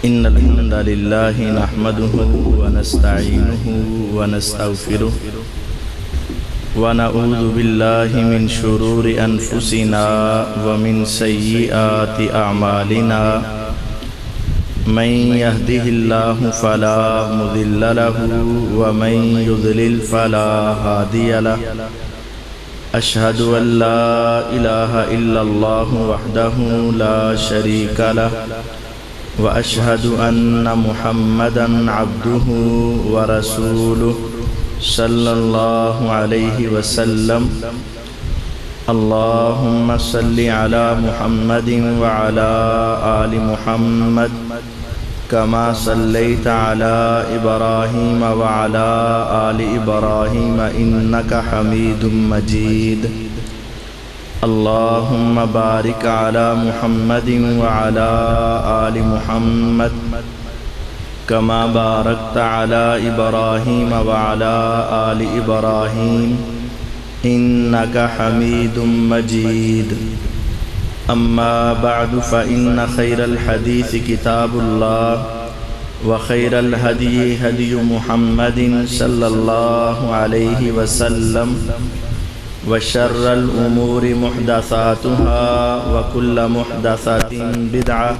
إن الحمد لله نحمده ونستعينه ونستغفره ونعوذ بالله من شرور أنفسنا ومن سيئات أعمالنا من يهده الله فلا مضل له ومن يضلل فلا هادي له أشهد أن لا إله إلا الله وحده لا شريك له وأشهد أن محمدًا عبده ورسوله صلى الله عليه وسلم اللهم صل على محمد وعلى آل محمد كما صليت على إبراهيم وعلى آل إبراهيم إنك حميد مجيد اللهم بارك على محمد وعلى آل محمد كما باركت على إبراهيم وعلى آل إبراهيم إنك حميد مجيد أما بعد فإن خير الحديث كتاب الله وخير الهدي هدي محمد صلى الله عليه وسلم وشر الأمور محدثاتها وكل محدثة بدعة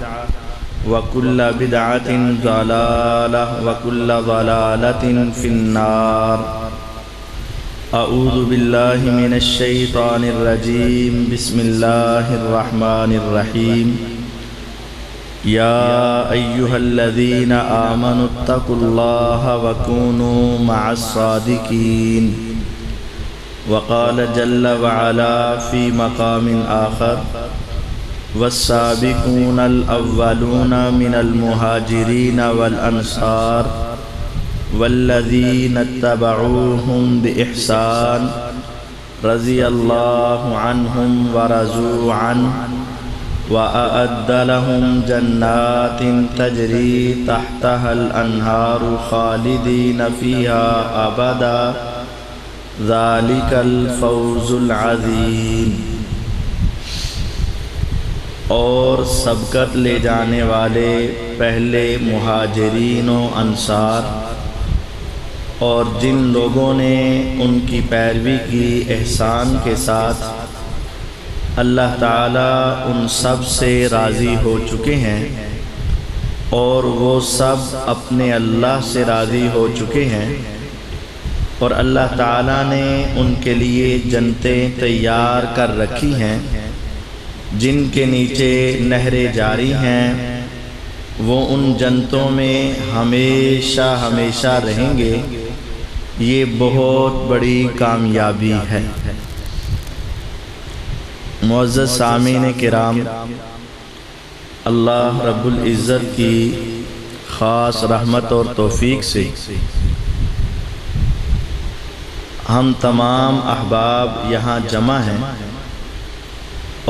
وكل بدعة ضلالة وكل ضلالة في النار أعوذ بالله من الشيطان الرجيم بسم الله الرحمن الرحيم يا أيها الذين آمنوا اتقوا الله وكونوا مع الصادقين وقال جل وعلا في مقام آخر والسابقون الأولون من المهاجرين والأنصار والذين اتبعوهم بإحسان رضي الله عنهم ورضوا عنه وأعد لهم جنات تجري تحتها الأنهار خالدين فيها أبدا ذلك الفوز العظیم۔ اور سبقت لے جانے والے پہلے مہاجرین و انصار اور جن لوگوں نے ان کی پیروی کی احسان کے ساتھ اللہ تعالیٰ ان سب سے راضی ہو چکے ہیں اور وہ سب اپنے اللہ سے راضی ہو چکے ہیں اور اللہ تعالیٰ نے ان کے لیے جنتیں تیار کر رکھی ہیں جن کے نیچے نہریں جاری ہیں، وہ ان جنتوں میں ہمیشہ ہمیشہ رہیں گے۔ یہ بہت بڑی کامیابی ہے۔ معزز سامعین کرام، اللہ رب العزت کی خاص رحمت اور توفیق سے ہم تمام احباب یہاں جمع ہیں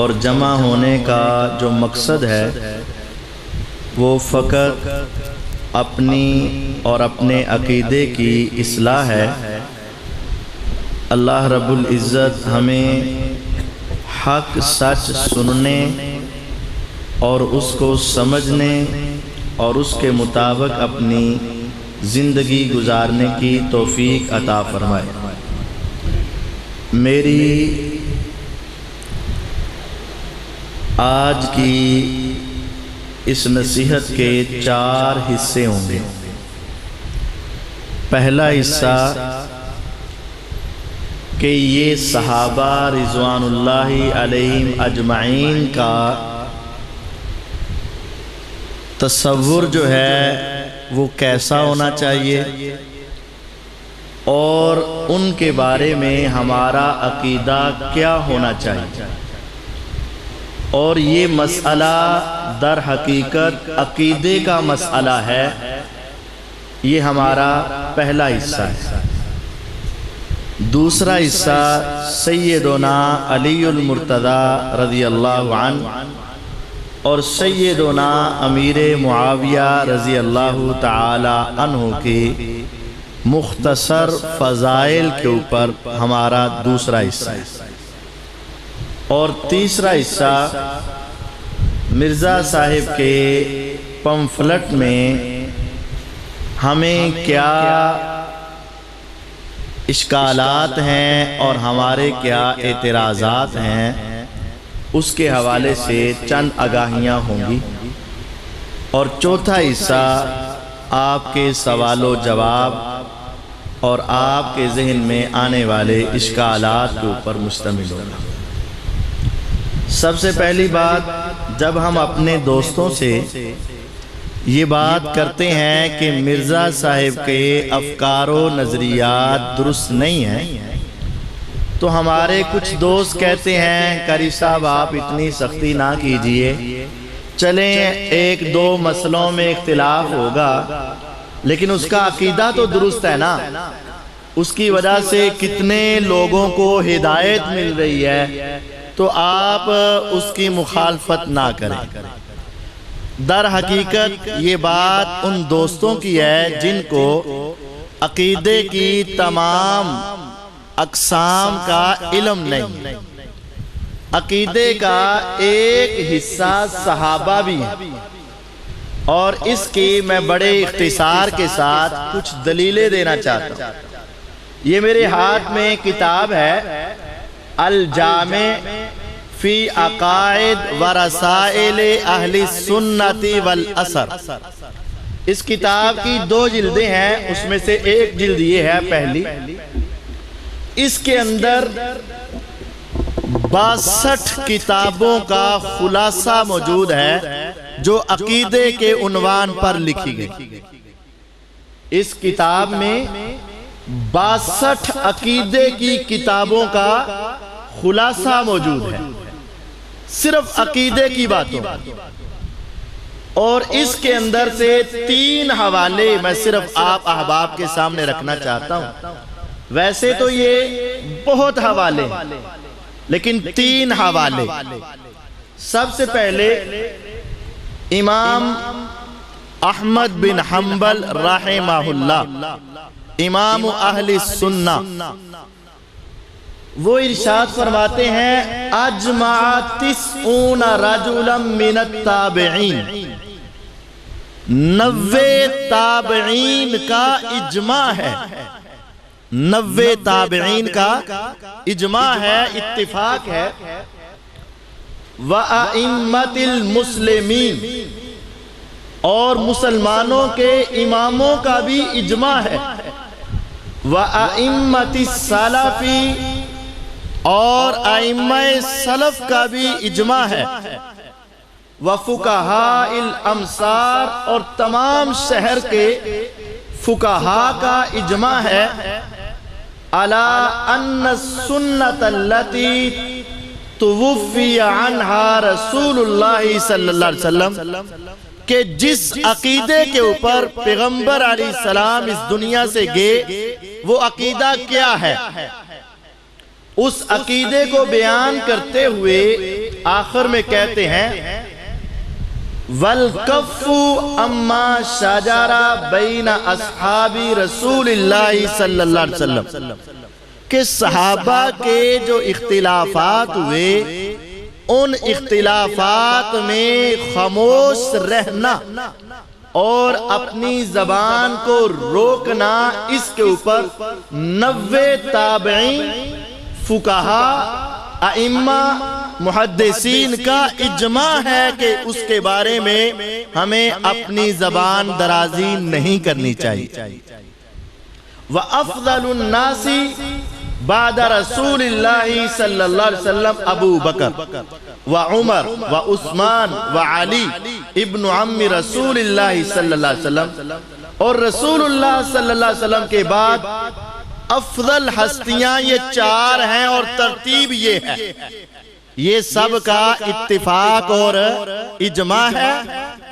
اور جمع ہونے کا جو مقصد ہے وہ فقط اپنی اور اپنے عقیدے کی اصلاح ہے۔ اللہ رب العزت ہمیں حق سچ سننے اور اس کو سمجھنے اور اس کے مطابق اپنی زندگی گزارنے کی توفیق عطا فرمائے۔ میری آج کی اس نصیحت کے 4 حصے ہوں گے۔ پہلا حصہ کہ یہ صحابہ رضوان اللہ علیہم اجمعین کا تصور جو ہے وہ کیسا ہونا چاہیے اور ان کے بارے میں ہمارا عقیدہ کیا ہونا چاہیے، اور یہ مسئلہ در حقیقت عقیدے کا مسئلہ ہے۔ یہ ہمارا پہلا حصہ ہے۔ دوسرا حصہ سیدنا علی المرتضی رضی اللہ عنہ اور سیدنا امیر معاویہ رضی اللہ تعالی عنہ کے مختصر فضائل کے اوپر ہمارا دوسرا حصہ ہے۔ اور تیسرا حصہ مرزا صاحب کے پمفلٹ میں ہمیں کیا اشکالات ہیں اور ہمارے کیا اعتراضات ہیں، اس کے حوالے سے چند آگاہیاں ہوں گی، اور چوتھا حصہ آپ کے سوال و جواب اور آپ کے ذہن میں آنے والے اشکالات کے اوپر مشتمل ہوگا۔ سب سے پہلی بات، جب ہم اپنے دوستوں سے یہ بات کرتے ہیں کہ مرزا صاحب کے افکار و نظریات درست نہیں ہیں، تو ہمارے کچھ دوست کہتے ہیں قاری صاحب آپ اتنی سختی نہ کیجئے، چلیں ایک دو مسئلوں میں اختلاف ہوگا لیکن اس کا عقیدہ تو درست ہے نا، اس کی وجہ سے کتنے لوگوں کو ہدایت مل رہی ہے، تو آپ اس کی مخالفت نہ کریں۔ در حقیقت یہ بات ان دوستوں کی ہے جن کو عقیدے کی تمام اقسام کا علم نہیں۔ عقیدے کا ایک حصہ صحابہ بھی ہے، اور اس کی میں بڑے اختصار کے ساتھ کچھ دلیلیں دینا چاہتا ہوں۔ یہ میرے ہاتھ میں کتاب ہے الجامع فی عقائد و رسائل اہل السنت والاثر۔ اس کتاب کی 2 جلدیں ہیں، اس میں سے ایک جلد یہ ہے پہلی، اس کے اندر 62 کتابوں کا خلاصہ موجود ہے جو عقیدے کے عنوان پر لکھی گئی۔ اس کتاب میں 62 عقیدے کی کتابوں کا خلاصہ موجود ہے، صرف عقیدے کی باتوں، اور اس کے اندر سے 3 حوالے میں صرف آپ احباب کے سامنے رکھنا چاہتا ہوں۔ ویسے تو یہ بہت حوالے ہیں لیکن 3 حوالے۔ سب سے پہلے امام احمد بن حنبل رحمہ اللہ، امام اہل السنہ، وہ ارشاد فرماتے ہیں اجمع 90 رجلا من التابعین، 90 تابعین کا اجماع ہے، 90 تابعین کا اجماع ہے، اتفاق ہے، وَأَئِمَّةِ الْمُسْلِمِينَ، اور مسلمانوں کے اماموں کا بھی اجماع ہے، وَأَئِمَّةِ السَّلَفِ، اور ائمہ سلف کا بھی اجماع ہے، وَفُقَهَاءِ الْأَمْصَارِ، اور تمام شہر کے فقہاء کا اجماع ہے، عَلَىٰ أَنَّ السُّنَّةَ الَّتِي تُوُفِّيَ عَنْهَا رسول اللہ صلی اللہ علیہ وسلم، کہ جس عقیدے کے اوپر پیغمبر علیہ السلام اس دنیا سے گئے وہ عقیدہ کیا ہے، اس عقیدے کو بیان کرتے ہوئے آخر میں کہتے ہیں وَالْكَفُّ أَمَّا شَجَرَ بَيْنَ أَصْحَابِ رسول اللہ صلی اللہ علیہ وسلم، کہ صحابہ کے جو اختلافات ہوئے ان اختلافات میں خاموش رہنا اور اپنی زبان کو روکنا، اس کے اوپر 90 تابعین، فقہاء، ائمہ، محدثین کا اجماع ہے کہ اس کے بارے میں ہمیں اپنی زبان درازی نہیں کرنی چاہیے۔ وَأَفْضَلُ النَّاسِ بعد رسول اللہ صلی اللہ علیہ وسلم ابو بکر وعمر وعثمان وعلی ابن عم رسول اللہ صلی اللہ علیہ وسلم، اور رسول اللہ صلی اللہ علیہ وسلم کے بعد افضل ہستیاں یہ 4 ہیں، اور ترتیب یہ ہے، یہ سب کا اتفاق اور اجماع ہے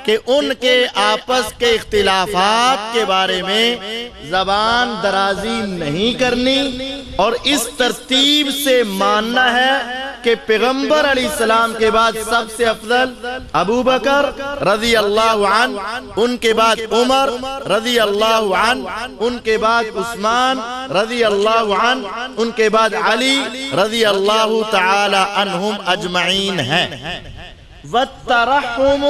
کہ ان کے آپس کے اختلافات کے بارے میں زبان درازی نہیں کرنی، اور اس ترتیب سے ماننا ہے کہ پیغمبر علیہ السلام کے بعد سب سے افضل ابو بکر رضی اللہ عنہ، ان کے بعد عمر رضی اللہ عنہ، ان کے بعد عثمان رضی اللہ عنہ، ان کے بعد علی رضی اللہ تعالی عنہم اجمعین ہیں۔ وَالتَّرَحُّمُ،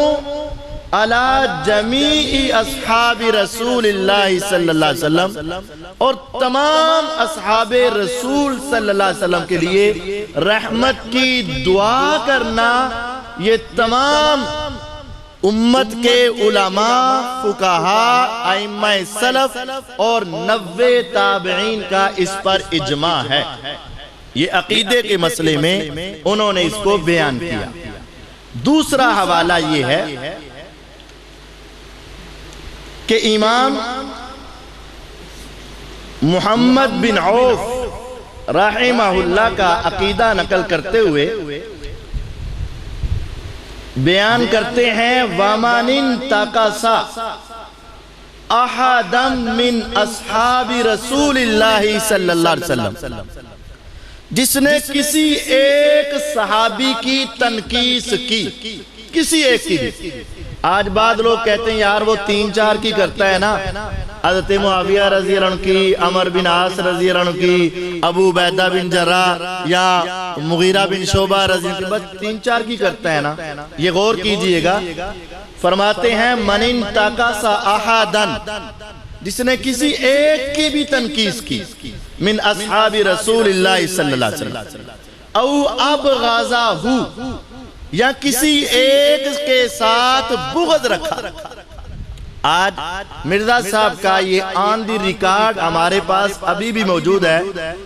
علی جمیع اصحاب رسول اللہ صلی اللہ علیہ وسلم، اور تمام اصحاب رسول صلی اللہ علیہ وسلم کے لیے رحمت کی دعا کرنا یہ تمام امت کے علماء، فقہاء، ائمہ سلف اور 90 تابعین کا اس پر اجماع ہے۔ یہ عقیدے کے مسئلے میں انہوں نے اس کو بیان کیا۔ دوسرا حوالہ یہ ہے کہ امام محمد بن عوف رحمہ اللہ کا عقیدہ نقل کرتے ہوئے بیان کرتے ہیں وَمَنِ انْتَقَصَ أَحَدًا مِّنْ أَصْحَابِ رَسُولِ اللَّهِ صلی اللہ علیہ وسلم، جس نے کسی ایک صحابی کی تنقیص کی، کسی ایک کی بھی۔ آج بعض لوگ کہتے ہیں یار وہ 3-4 کی کرتا ہے نا، حضرت معاویہ رضی اللہ عنہ کی، عمر بن عاص رضی اللہ عنہ کی، ابو عبیدہ بن جراح یا مغیرہ بن شعبہ رضی اللہ عنہ کی، بس 3-4 کی کرتا ہے نا۔ یہ غور کیجئے گا، فرماتے ہیں مَنِ انْتَقَصَ أَحَدًا، جس نے کسی ایک کی بھی تنقیص کی، من اصحاب رسول اللہ صلی اللہ علیہ وسلم، او ابغضہ، یا کسی ایک کے ساتھ بغض رکھا۔ آج مرزا صاحب کا یہ آن دی ریکارڈ ہمارے پاس ابھی بھی موجود ہے۔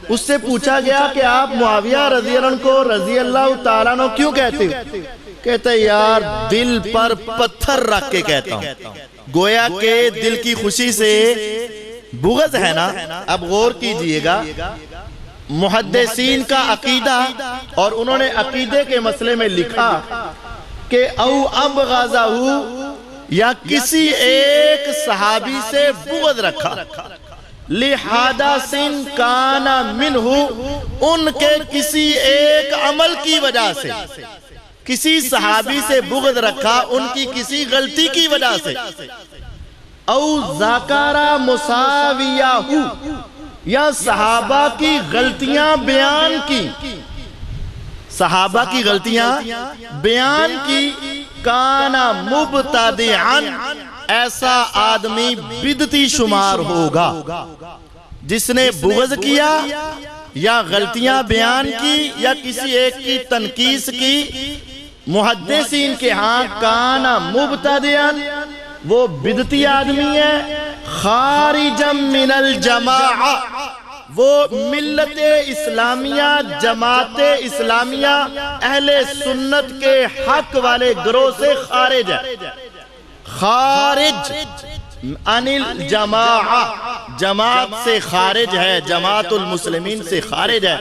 اس سے پوچھا گیا کہ آپ معاویہ رضی اللہ عنہ کو رضی اللہ تعالیٰ عنہ کیوں کہتے ہو؟ کہتے ہیں یار دل پر پتھر رکھ کے کہتا ہوں، گویا کہ دل کی خوشی سے بغض ہے نا۔ اب غور کیجئے گا، محدثین کا عقیدہ، اور انہوں نے عقیدے کے مسئلے میں لکھا کہ او ابغضہ، یا کسی ایک صحابی سے بغض رکھا، لحادث کان منہ، ان کے کسی ایک عمل کی وجہ سے، کسی صحابی سے بغض رکھا ان کی کسی غلطی کی وجہ سے، او ذکر مساویہ، یا صحابہ کی غلطیاں بیان کی، صحابہ کی غلطیاں بیان کی، کانا مبتدعا، ایسا آدمی بدعتی شمار ہوگا۔ جس نے بغض کیا یا غلطیاں بیان کی یا کسی ایک کی تنقیص کی، محدثین کے ہاں کانا مبتدعا، وہ بدعتی آدمی ہے، خارجا من الجماعہ، وہ ملت اسلامیہ، جماعت اسلامیہ، اہل سنت کے حق والے گروہ سے خارج ہے، خارج عن الجماعہ، جماعت سے خارج ہے، جماعت المسلمین سے خارج ہے،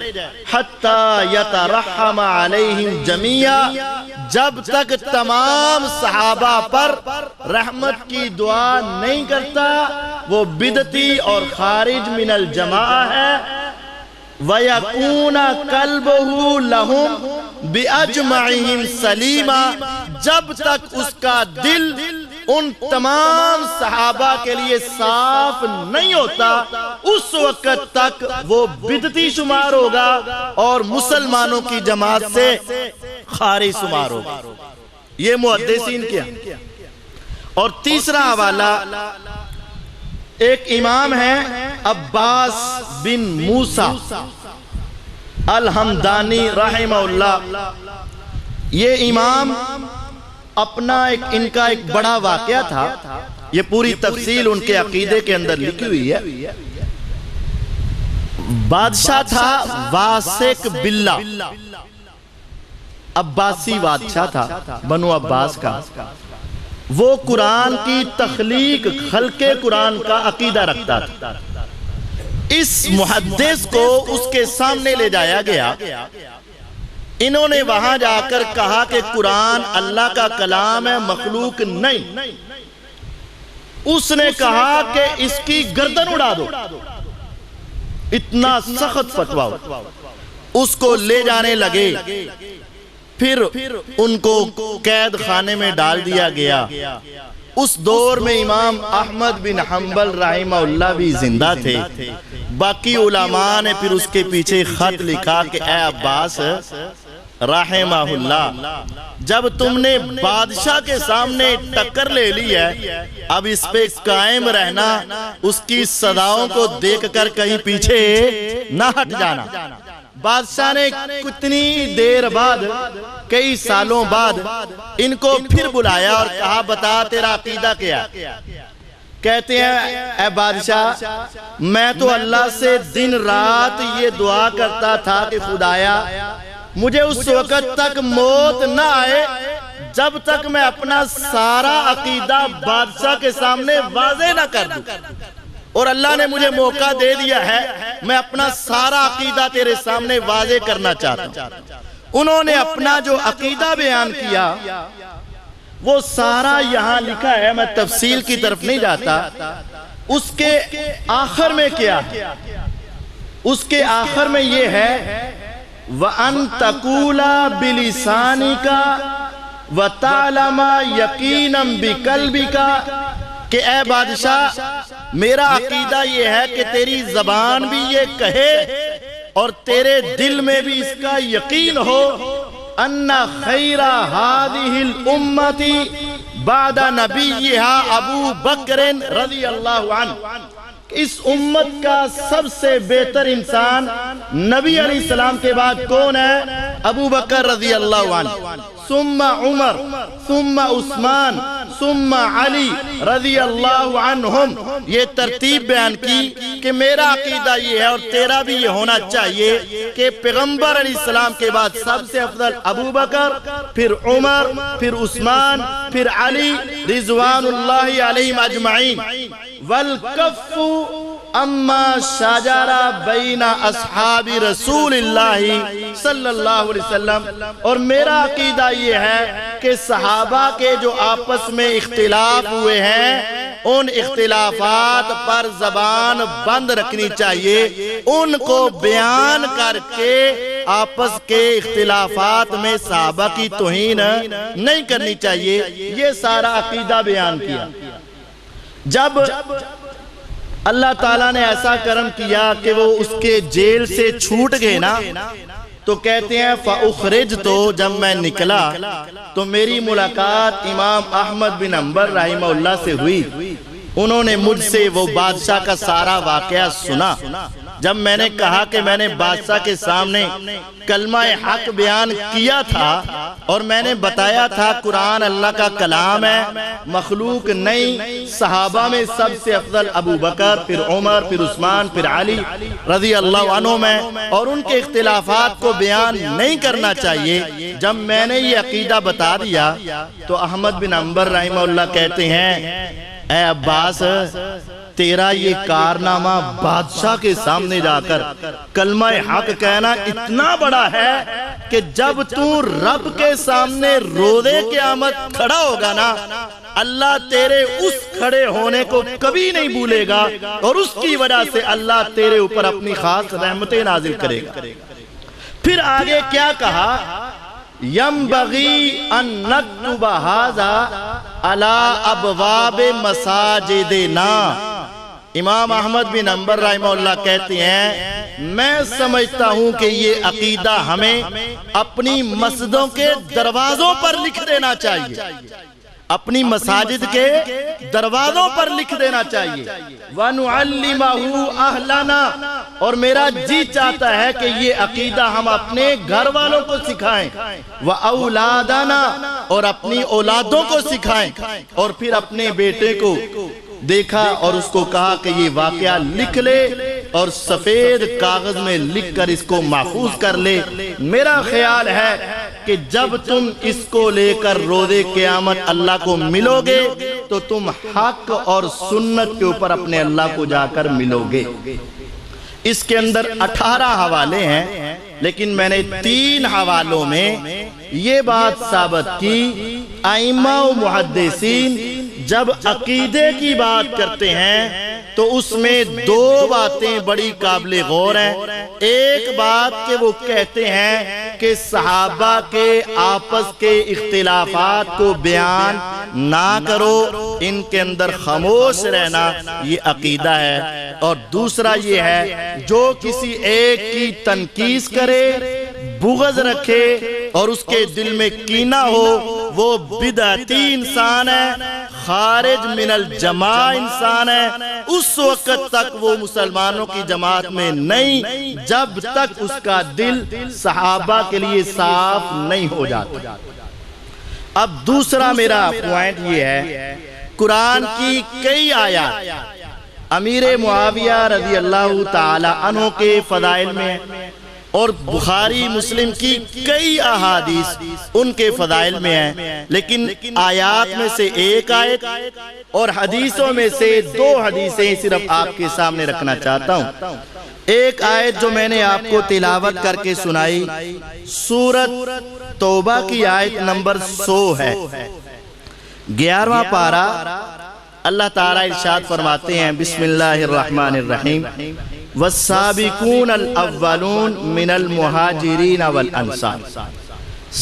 حتی یترحم علیہم جمیعا، جب تک تمام صحابہ پر رحمت کی دعا نہیں کرتا وہ بدعتی اور خارج من الجماعہ ہے، وَيَكُونَ قَلْبُهُ لَهُمْ بِأَجْمَعِهِمْ سَلِيمًا، جب تک اس کا دل ان تمام صحابہ کے لیے صاف نہیں ہوتا اس وقت تک وہ بدعتی شمار ہوگا اور مسلمانوں کی جماعت سے خارج شمار ہوگا۔ یہ محدثین کیا۔ اور تیسرا حوالہ ایک امام ہے عباس بن موسیٰ الحمدانی رحمہ اللہ۔ یہ امام اپنا ان کا ایک بڑا واقعہ تھا، یہ پوری تفصیل ان کے عقیدے کے اندر لکھی ہوئی ہے۔ بادشاہ تھا واسق باللہ، عباسی بادشاہ تھا بنو عباس کا، وہ قرآن کی تخلیق، خلق قرآن کا عقیدہ رکھتا تھا۔ اس محدث کو اس کے سامنے لے جایا گیا، انہوں نے وہاں جا کر کہا کہ قرآن اللہ کا کلام ہے، مخلوق نہیں۔ اس نے کہا کہ اس کی گردن اڑا دو، اتنا سخت فتویٰ۔ اس کو لے جانے لگے، پھر ان کو قید خانے میں ڈال دیا گیا۔ اس دور میں امام احمد بن حنبل رحمہ اللہ بھی زندہ تھے۔ باقی علماء نے پھر اس کے پیچھے خط لکھا کہ اے عباس رحمہ اللہ، جب تم نے بادشاہ کے سامنے ٹکر لے لی ہے، اب اس پہ قائم رہنا، اس کی صداؤں کو دیکھ کر کہیں پیچھے نہ ہٹ جانا۔ بادشاہ نے کتنی دیر بعد، کئی سالوں بعد ان کو پھر بلایا اور کہا بتا تیرا عقیدہ کیا؟ کہتے ہیں اے بادشاہ، میں تو اللہ سے دن رات یہ دعا کرتا تھا کہ خدایا مجھے اس وقت تک موت نہ آئے جب تک میں اپنا سارا عقیدہ بادشاہ کے سامنے واضح نہ کر دوں، اور اللہ نے مجھے موقع دے دیا ہے، میں اپنا سارا عقیدہ تیرے سامنے واضح کرنا چاہتا ہوں۔ انہوں نے اپنا جو عقیدہ بیان کیا وہ سارا یہاں لکھا ہے، میں تفصیل کی طرف نہیں جاتا۔ اس کے آخر میں کیا ہے؟ اس کے آخر میں یہ ہے وَأَن تَقُولَ بِلِسَانِكَ وَتَعْلَمَ يَقِينًا بِقَلْبِكَ کہ اے بادشاہ میرا عقیدہ یہ ہے کہ تیری زبان بھی یہ کہے اور تیرے دل میں بھی اس کا یقین ہو ان خیر هذه الامة بعد نبیها ابو بکر رضی اللہ عنہ، اس امت کا سب سے بہتر انسان نبی علیہ السلام کے بعد کون ہے؟ ابو بکر رضی اللہ عنہ، ثم عمر، ثم عثمان، ثم علی رضی اللہ عنہم۔ یہ ترتیب بیان کی کہ میرا عقیدہ یہ ہے اور تیرا بھی یہ ہونا چاہیے کہ پیغمبر علیہ السلام کے بعد سب سے افضل ابو بکر، پھر عمر، پھر عثمان، پھر علی رضوان اللہ علیہم اجمعین۔ والکف اما شجر بین اصحاب رسول اللہ صلی اللہ علیہ وسلم، اور میرا عقیدہ یہ ہے کہ صحابہ کے جو آپس میں اختلاف ہوئے ہیں ان اختلافات پر زبان بند رکھنی چاہیے، ان کو بیان کر کے آپس کے اختلافات میں صحابہ کی توہین نہیں کرنی چاہیے۔ یہ سارا عقیدہ بیان کیا۔ جب اللہ تعالیٰ نے ایسا کرم کیا کہ وہ اس کے جیل سے چھوٹ گئے نا، تو کہتے ہیں فَأُخْرِجْتُ، جب میں نکلا تو میری ملاقات امام احمد بن حنبل رحمہ اللہ سے ہوئی۔ انہوں نے مجھ سے وہ بادشاہ کا سارا واقعہ سنا۔ جب میں نے کہا کہ میں نے بادشاہ کے سامنے کلمہ حق بیان کیا تھا اور میں نے بتایا تھا قرآن اللہ کا کلام ہے، مخلوق نہیں، صحابہ میں سب سے افضل ابو بکر، پھر عمر، پھر عثمان، پھر علی رضی اللہ عنہ میں، اور ان کے اختلافات کو بیان نہیں کرنا چاہیے۔ جب میں نے یہ عقیدہ بتا دیا تو احمد بن حنبل رحمہ اللہ کہتے ہیں اے عباس، تیرا یہ کارنامہ بادشاہ کے سامنے جا کر کلمہ حق کہنا اتنا بڑا ہے کہ جب تو رب کے سامنے روزے قیامت کھڑا ہوگا نا، اللہ تیرے اس کھڑے ہونے کو کبھی نہیں بھولے گا اور اس کی وجہ سے اللہ تیرے اوپر اپنی خاص رحمتیں نازل کرے گا۔ پھر آگے کیا کہا؟ ينبغي أن نكتب هذا على أبواب مساجدنا۔ امام احمد بن حنبل رحمہ اللہ کہتے ہیں میں سمجھتا ہوں کہ یہ عقیدہ ہمیں اپنی مسجدوں کے دروازوں پر لکھ دینا چاہیے، اپنی مساجد کے دروازوں پر لکھ دینا چاہیے۔ وَنُعَلِّمَهُ أَهْلَنَا، اور میرا جی چاہتا ہے کہ یہ عقیدہ ہم اپنے گھر والوں کو سکھائیں، وَأَوْلَادَنَا، اور اپنی اولادوں کو سکھائیں۔ اور پھر اپنے بیٹے کو دیکھا اور اس کو کہا کہ یہ واقعہ لکھ لے اور سفید کاغذ میں لکھ کر اس کو محفوظ کر لے۔ میرا خیال ہے کہ جب تم اس کو لے کر روز قیامت اللہ کو ملو گے تو تم حق اور سنت کے اوپر اپنے اللہ کو جا کر ملو گے۔ اس کے اندر 18 حوالے ہیں، لیکن میں نے 3 حوالوں میں یہ بات ثابت کی، ائمہ و محدثین جب عقیدے کی بات کرتے ہیں تو اس میں 2 باتیں بڑی قابل غور ہیں۔ ایک بات کہ وہ کہتے ہیں کہ صحابہ کے آپس کے اختلافات کو بیان نہ کرو، ان کے اندر خاموش رہنا، یہ عقیدہ ہے۔ اور دوسرا یہ ہے جو کسی ایک کی تنقید کرے، بغض رکھے اور اس کے دل میں کینہ ہو وہ بدعتی انسان ہے، خارج من الجماع انسان ہے، اس وقت تک وہ مسلمانوں کی جماعت میں نہیں جب تک اس کا دل صحابہ کے لیے صاف نہیں ہو جاتا۔ اب دوسرا میرا پوائنٹ یہ ہے، قرآن کی کئی آیات امیر معاویہ رضی اللہ تعالی عنہ کے فضائل میں اور بخاری مسلم کی کئی احادیث ان کے فضائل میں ہیں، لیکن آیات میں سے ایک آیت اور حدیثوں میں سے دو حدیثیں صرف آپ کے سامنے رکھنا چاہتا ہوں۔ ایک آیت جو میں نے آپ کو تلاوت کر کے سنائی سورت توبہ کی آیت نمبر 100 ہے، 11واں پارہ۔ اللہ تعالیٰ ارشاد فرماتے ہیں، بسم اللہ الرحمن الرحیم، والسابقون الاولون من المہاجرین والانصار،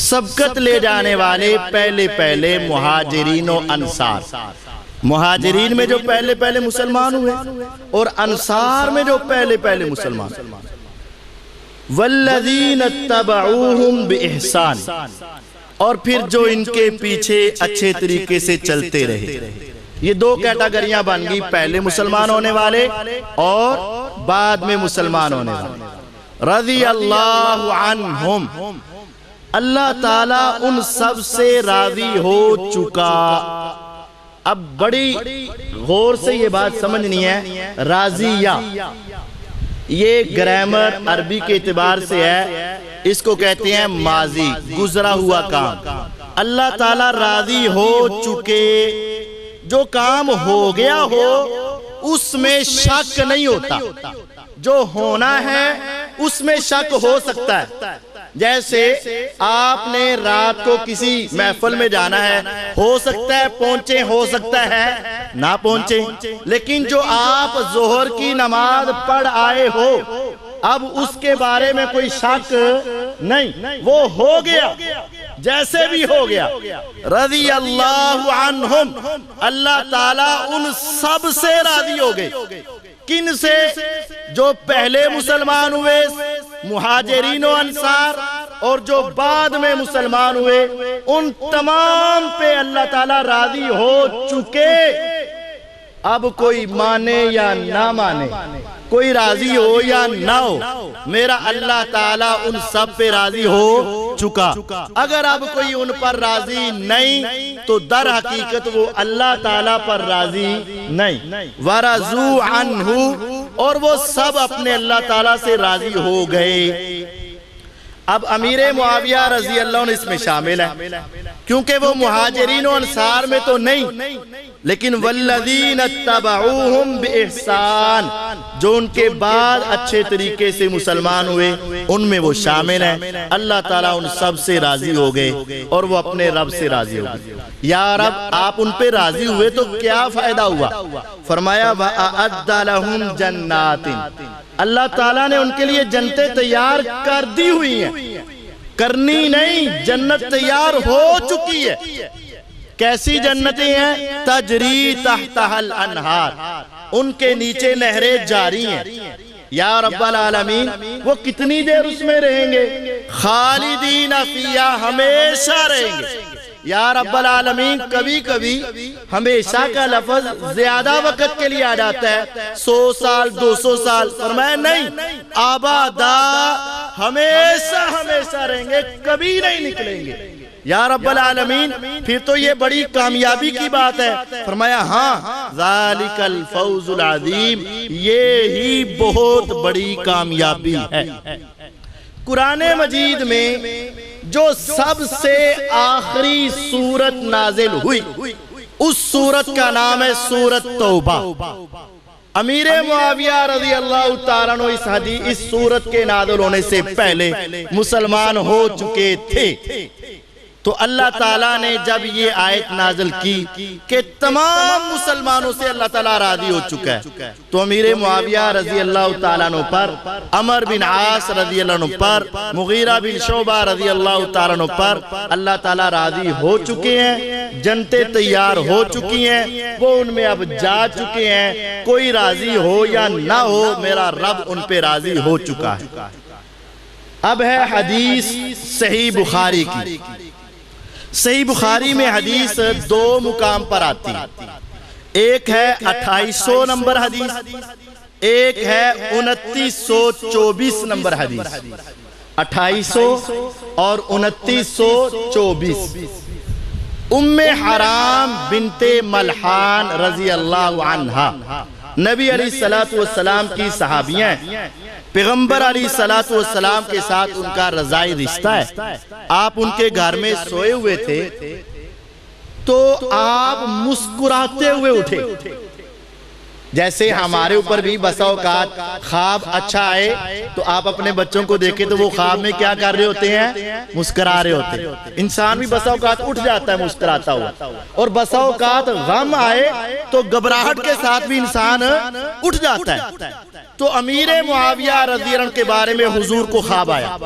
سبقت لے جانے والے پہلے پہلے مہاجرین و انصار، مہاجرین میں جو پہلے پہلے مسلمان ہوئے اور انصار میں جو پہلے پہلے مسلمان، والذین اتبعوہم بإحسان، اور پھر جو ان کے پیچھے اچھے طریقے سے چلتے رہے۔ یہ دو کیٹاگریاں بن گئی، پہلے مسلمان ہونے والے اور بعد میں مسلمان ہونے والے۔ رضی اللہ عنہم، اللہ تعالیٰ ان سب سے راضی ہو چکا۔ اب بڑی غور سے یہ بات سمجھنی ہے، راضیہ یہ گرامر عربی کے اعتبار سے ہے، اس کو کہتے ہیں ماضی، گزرا ہوا کام۔ اللہ تعالیٰ راضی ہو چکے، جو کام ہو گیا ہو اس میں شک نہیں ہوتا، جو ہونا ہے اس میں شک ہو سکتا ہے۔ جیسے آپ نے رات کو کسی محفل میں جانا ہے، ہو سکتا ہے پہنچے، ہو سکتا ہے نہ پہنچے، لیکن جو آپ ظہر کی نماز پڑھ آئے ہو اب اس کے بارے میں کوئی شک نہیں، وہ ہو گیا جیسے بھی ہو گیا۔ رضی اللہ عنہم، اللہ تعالیٰ ان سب سے راضی ہو گئے۔ کن سے؟ جو پہلے مسلمان ہوئے مہاجرین و انصار، اور جو بعد میں مسلمان ہوئے ان تمام پہ اللہ تعالیٰ راضی ہو چکے۔ اب کوئی مانے یا نہ مانے، کوئی راضی ہو یا نہ ہو، میرا اللہ تعالیٰ ان سب پہ راضی ہو چکا۔ اگر اب کوئی ان پر راضی نہیں تو در حقیقت وہ اللہ تعالیٰ پر راضی نہیں۔ وَرَضُوا عَنْهُ، اور وہ سب اپنے اللہ تعالیٰ سے راضی ہو گئے۔ اب امیر معاویہ رضی اللہ عنہ اس میں شامل ہے، کیونکہ وہ مہاجرین و انصار میں تو نہیں، لیکن والذین اتبعوہم بإحسان، جو ان کے بعد اچھے طریقے سے مسلمان ہوئے ان میں وہ شامل ہیں۔ اللہ تعالیٰ ان سب سے راضی ہو گئے اور وہ اپنے رب سے راضی ہو گئے۔ یا رب آپ ان پہ راضی ہوئے تو کیا فائدہ ہوا؟ فرمایا وَأَعَدَّ لَهُمْ جَنَّاتٍ، اللہ تعالیٰ نے ان کے لیے جنتیں تیار کر دی ہوئی ہیں، کرنی نہیں، جنت تیار ہو چکی ہے۔ کیسی جنتیں ہیں؟ تجری تحتها الانہار، ان کے نیچے نہریں جاری ہیں۔ یا رب العالمین وہ کتنی دیر اس میں رہیں گے؟ خالدین فیہا، ہمیشہ رہیں گے۔ یا رب العالمین کبھی کبھی ہمیشہ کا لفظ زیادہ وقت کے لیے آ جاتا ہے، 100 سال 200 سال، فرمایا نہیں، آبادا، ہمیشہ ہمیشہ رہیں گے، کبھی نہیں نکلیں گے۔ یا رب العالمین پھر تو یہ بڑی کامیابی کی بات ہے۔ فرمایا ہاں، ذالک الفوز العظیم، یہ ہی بہت بڑی کامیابی ہے۔ قرآن مجید میں جو سب سے آخری سورت نازل ہوئی اس سورت کا نام ہے سورت توبہ۔ امیر معاویہ رضی اللہ تعالیٰ عنہ اس سورت کے نازل ہونے سے پہلے مسلمان ہو چکے تھے، تو اللہ تعالیٰ نے جب یہ آیت نازل کی کہ تمام مسلمانوں سے اللہ تعالیٰ راضی ہو چکا ہے، تو امیر معاویہ رضی اللہ تعالیٰ عنہ پر، عمر بن عاص رضی اللہ عنہ پر، مغیرہ بن شعبہ رضی اللہ تعالیٰ عنہ پر اللہ تعالیٰ راضی ہو چکے ہیں، جنتیں تیار ہو چکی ہیں، وہ ان میں اب جا چکے ہیں۔ کوئی راضی ہو یا نہ ہو، میرا رب ان پہ راضی ہو چکا ہے۔ اب ہے حدیث صحیح بخاری کی۔ صحیح بخاری میں حدیث دو مقام پر آتی ہے، ایک ہے 2800 نمبر حدیث، ایک ہے 2924 نمبر حدیث۔ 2800 اور 2924 ام حرام بنت ملحان رضی اللہ عنہا نبی علیہ السلام کی صحابیاں ہیں، پیغمبر علیہ السلام کے ساتھ ان کا رضائی رشتہ ہے۔ آپ ان کے گھر میں سوئے ہوئے تھے تو آپ مسکراتے ہوئے اٹھے، جیسے ہمارے اوپر بھی بسا اوقات خواب اچھا آئے تو آپ اپنے بچوں کو دیکھیں تو وہ خواب میں کیا کر رہے ہوتے ہیں؟ مسکرا رہے ہوتے ہیں۔ انسان بھی بسا اوقات اٹھ جاتا ہے مسکراتا ہوا، اور بسا اوقات غم آئے تو گھبراہٹ کے ساتھ بھی انسان اٹھ جاتا ہے۔ تو امیر معاویہ رضی اللہ عنہ کے بارے میں حضور کو خواب آیا۔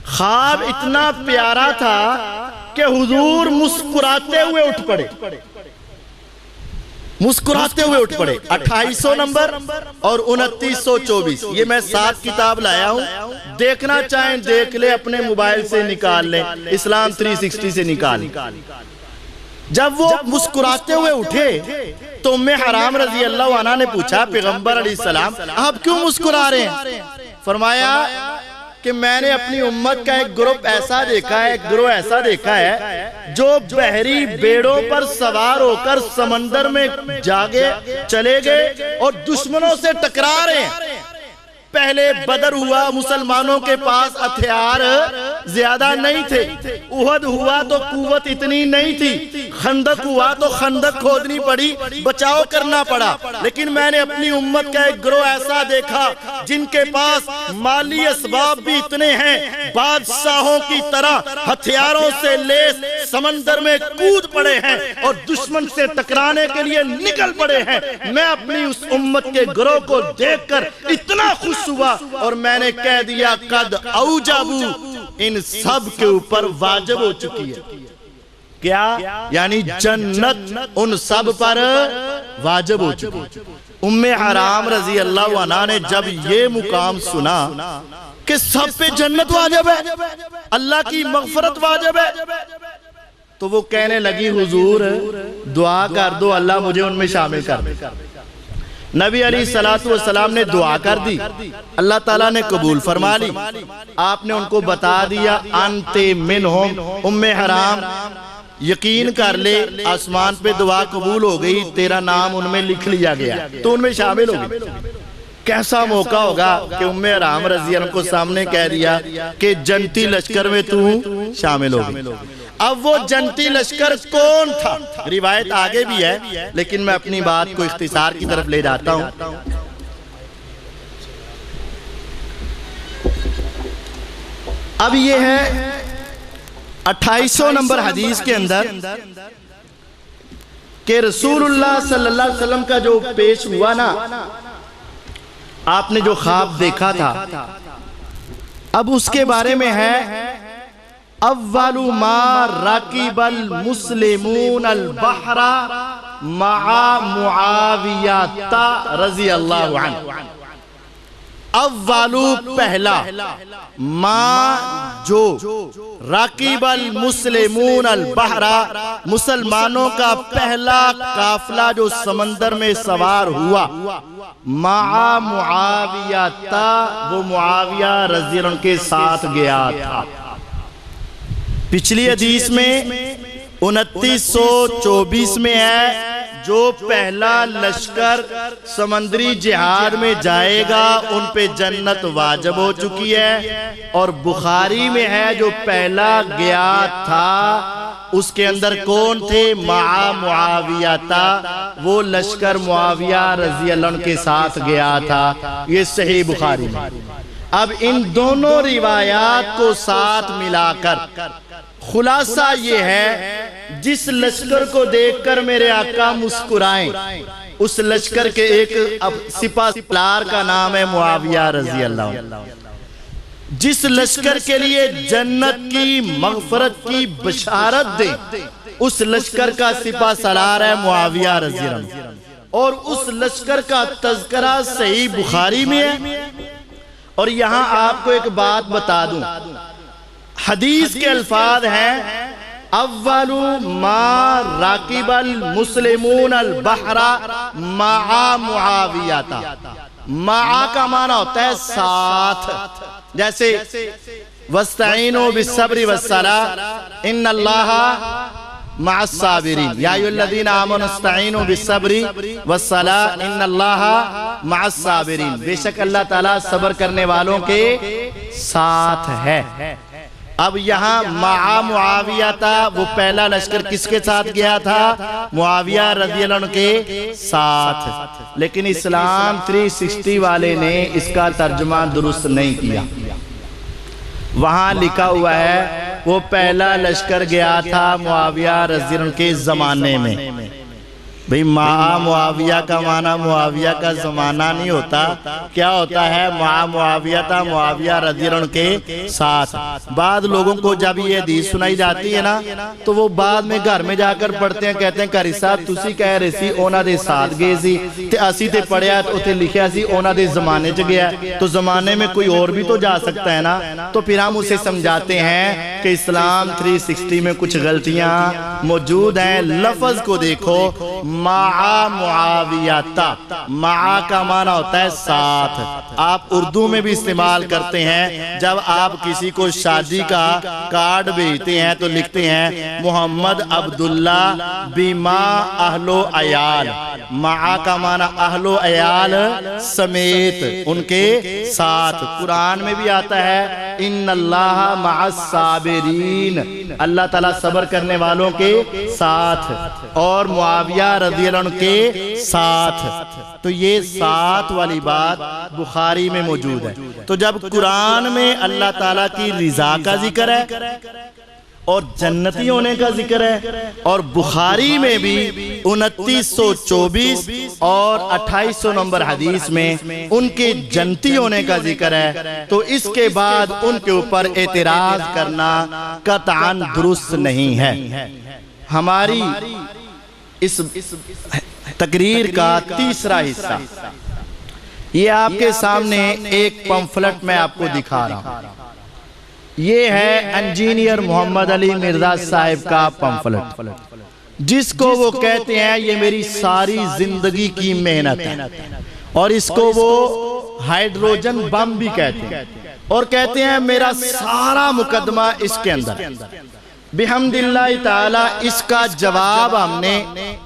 خواب اتنا پیارا تھا کہ حضور مسکراتے ہوئے اٹھ پڑے، مسکراتے ہوئے اٹھ پڑے۔ 2800 نمبر اور 2924 یہ میں 7 کتاب لایا ہوں، دیکھنا چاہیں دیکھ لے، اپنے موبائل سے نکال لیں، اسلام 360 سے نکال لیں۔ جب وہ مسکراتے ہوئے اٹھے تو ام حرام رضی اللہ عنہ نے پوچھا پیغمبر علیہ السلام آپ کیوں مسکرا رہے ہیں؟ فرمایا کہ میں نے اپنی امت کا ایک گروہ ایسا دیکھا ہے جو بحری بیڑوں پر سوار ہو کر سمندر میں جاگے چلے گئے اور دشمنوں سے ٹکرا رہے ہیں۔ پہلے بدر ہوا، مسلمانوں کے پاس ہتھیار زیادہ نہیں تھے، احد ہوا تو قوت اتنی نہیں تھی، خندق ہوا تو خندق کھودنی پڑی، بچاؤ کرنا پڑا، لیکن میں نے اپنی امت کا ایک گروہ ایسا دیکھا جن کے پاس مالی اسباب بھی اتنے ہیں، بادشاہوں کی طرح ہتھیاروں سے لیس سمندر میں کود پڑے ہیں اور دشمن سے ٹکرانے کے لیے نکل پڑے ہیں۔ میں اپنی اس امت کے گروہ کو دیکھ کر اتنا خوش ہوا اور میں نے کہہ دیا قد اوجبو، ان سب کے اوپر واجب ہو چکی ہے۔ کیا؟ یعنی جنت ان سب پر واجب ہو چکی ہے۔ ام حرام رضی اللہ عنہ نے جب یہ مقام سنا کہ سب پہ جنت واجب ہے، اللہ کی مغفرت واجب ہے، تو وہ کہنے لگی حضور دعا کر دو اللہ مجھے ان میں شامل کر دے۔ نبی علیہ السلام نے دعا کر دی، اللہ تعالیٰ نے قبول فرما لی۔ آپ نے ان کو بتا دیا انت منہم، ام حرام یقین کر لے آسمان پہ دعا قبول ہو گئی، تیرا نام ان میں لکھ لیا گیا، تو ان میں شامل ہو گئی۔ کیسا موقع ہوگا کہ ام حرام رضی اللہ عنہ کو سامنے کہہ دیا کہ جنتی لشکر میں تو شامل ہو گئی۔ اب وہ جنتی لشکر کون تھا؟ روایت آگے بھی ہے لیکن میں اپنی بات کو اختصار کی طرف لے جاتا ہوں۔ اب یہ ہے 2800 نمبر حدیث کے اندر کہ رسول اللہ صلی اللہ علیہ وسلم کا جو پیش ہوا نا، آپ نے جو خواب دیکھا تھا، اب اس کے بارے میں ہے اول ما رکب المسلمون البحر مع معاویہ رضی اللہ عنہ۔ اولو پہلا، ما جو، رکب المسلمون البحر مسلمانوں کا پہلا قافلہ جو سمندر میں سوار ہوا، مع معاویہ وہ معاویہ رضی اللہ عنہ کے ساتھ گیا تھا۔ پچھلی حدیث میں 2924 میں ہے جو پہلا لشکر سمندری جہاد میں جائے گا ان پہ جنت واجب ہو چکی ہے، اور بخاری میں ہے جو پہلا گیا تھا اس کے اندر کون تھے؟ مع معاویہ تھا، وہ لشکر معاویہ رضی اللہ عنہ کے ساتھ گیا تھا۔ یہ صحیح بخاری میں۔ اب ان دونوں روایات کو ساتھ ملا کر خلاصہ یہ ہے جس لشکر کو دیکھ کر میرے آقا مسکرائیں، اس لشکر کے ایک سپہ سالار کا نام ہے معاویہ رضی اللہ عنہ۔ جس لشکر کے لیے جنت کی مغفرت کی بشارت دے اس لشکر کا سپہ سالار ہے معاویہ رضی اللہ عنہ، اور اس لشکر کا تذکرہ صحیح بخاری میں ہے اور یہاں آپ کو ایک بات بتا دوں، حدیث کے الفاظ ہیں اول ما راکب المسلمون البحر مع معاویہ۔ مع کا معنی ہوتا ہے ساتھ، جیسے وَاسْتَعِينُوا بِالصَّبْرِ وَالصَّلَاةِ إِنَّ اللَّهَ مع الصابرین، یا ایھا الذین آمنوا استعینوا بالصبر والصلاۃ ان اللہ مع الصابرین، بے شک اللہ تعالیٰ صبر کرنے والوں کے ساتھ ہے۔ اب یہاں مع معاویہ تھا، وہ پہلا لشکر کس کے ساتھ گیا تھا؟ معاویہ رضی اللہ عنہ کے ساتھ، لیکن اسلام 360 والے نے اس کا ترجمہ درست نہیں کیا۔ وہاں لکھا ہوا ہے وہ پہلا لشکر گیا تھا معاویہ رضی اللہ عنہ کے زمانے میں۔ بھئی مع معاویہ کا معنی معاویہ کا زمانہ نہیں ہوتا، کیا ہوتا ہے؟ مع معاویہ تھا، معاویہ رضی اللہ عنہ کے ساتھ۔ بعض لوگوں کو جب یہ حدیث سنائی جاتی ہے نا تو وہ بعد میں گھر میں جا کر پڑھتے ہیں، کہتے ہیں قاری صاحب تسی کہہ رہے سی اونا دے ساتھ گئے سی تے اسی تے پڑھیا تو تے لکھیا سی اونا دے زمانے چ گیا، تو زمانے میں کوئی اور بھی تو جا سکتا ہے نا۔ تو پھر ہم اسے سمجھاتے ہیں کہ اسلام 360 میں کچھ غلطیاں موجود ہیں۔ لفظ کو دیکھو، مع معاویہ، مع کا معنی ہوتا ہے ساتھ۔ آپ اردو میں بھی استعمال کرتے ہیں، جب آپ کسی کو شادی کا کارڈ بھیجتے ہیں تو لکھتے ہیں محمد عبداللہ بما اہل و عیال۔ مع کا معنی اہل و عیال سمیت، ان کے ساتھ۔ قرآن میں بھی آتا ہے ان اللہ مع الصابرین، اللہ تعالیٰ صبر کرنے والوں کے ساتھ، اور معاویہ رضی اللہ عنہ کے ساتھ۔ تو یہ ساتھ والی بات بخاری میں موجود ہے۔ تو جب قرآن میں اللہ تعالیٰ کی رضا کا ذکر ہے اور جنتی ہونے کا ذکر ہے، اور بخاری میں بھی 2924 اور 2800 نمبر حدیث میں ان کے جنتی ہونے کا ذکر ہے، تو اس کے بعد ان کے اوپر اعتراض کرنا قطعاً درست نہیں ہے۔ ہماری اس تقریر کا تیسرا حصہ، یہ آپ کے سامنے ایک پمفلٹ میں آپ کو دکھا رہا ہوں۔ یہ ہے انجینئر محمد علی مرزا صاحب کا پمفلٹ، جس کو وہ کہتے ہیں یہ میری ساری زندگی کی محنت ہے، اور اس کو وہ ہائیڈروجن بم بھی کہتے ہیں، اور کہتے ہیں میرا سارا مقدمہ اس کے اندر ہے۔ بحمد اللہ تعالی اس کا جواب ہم نے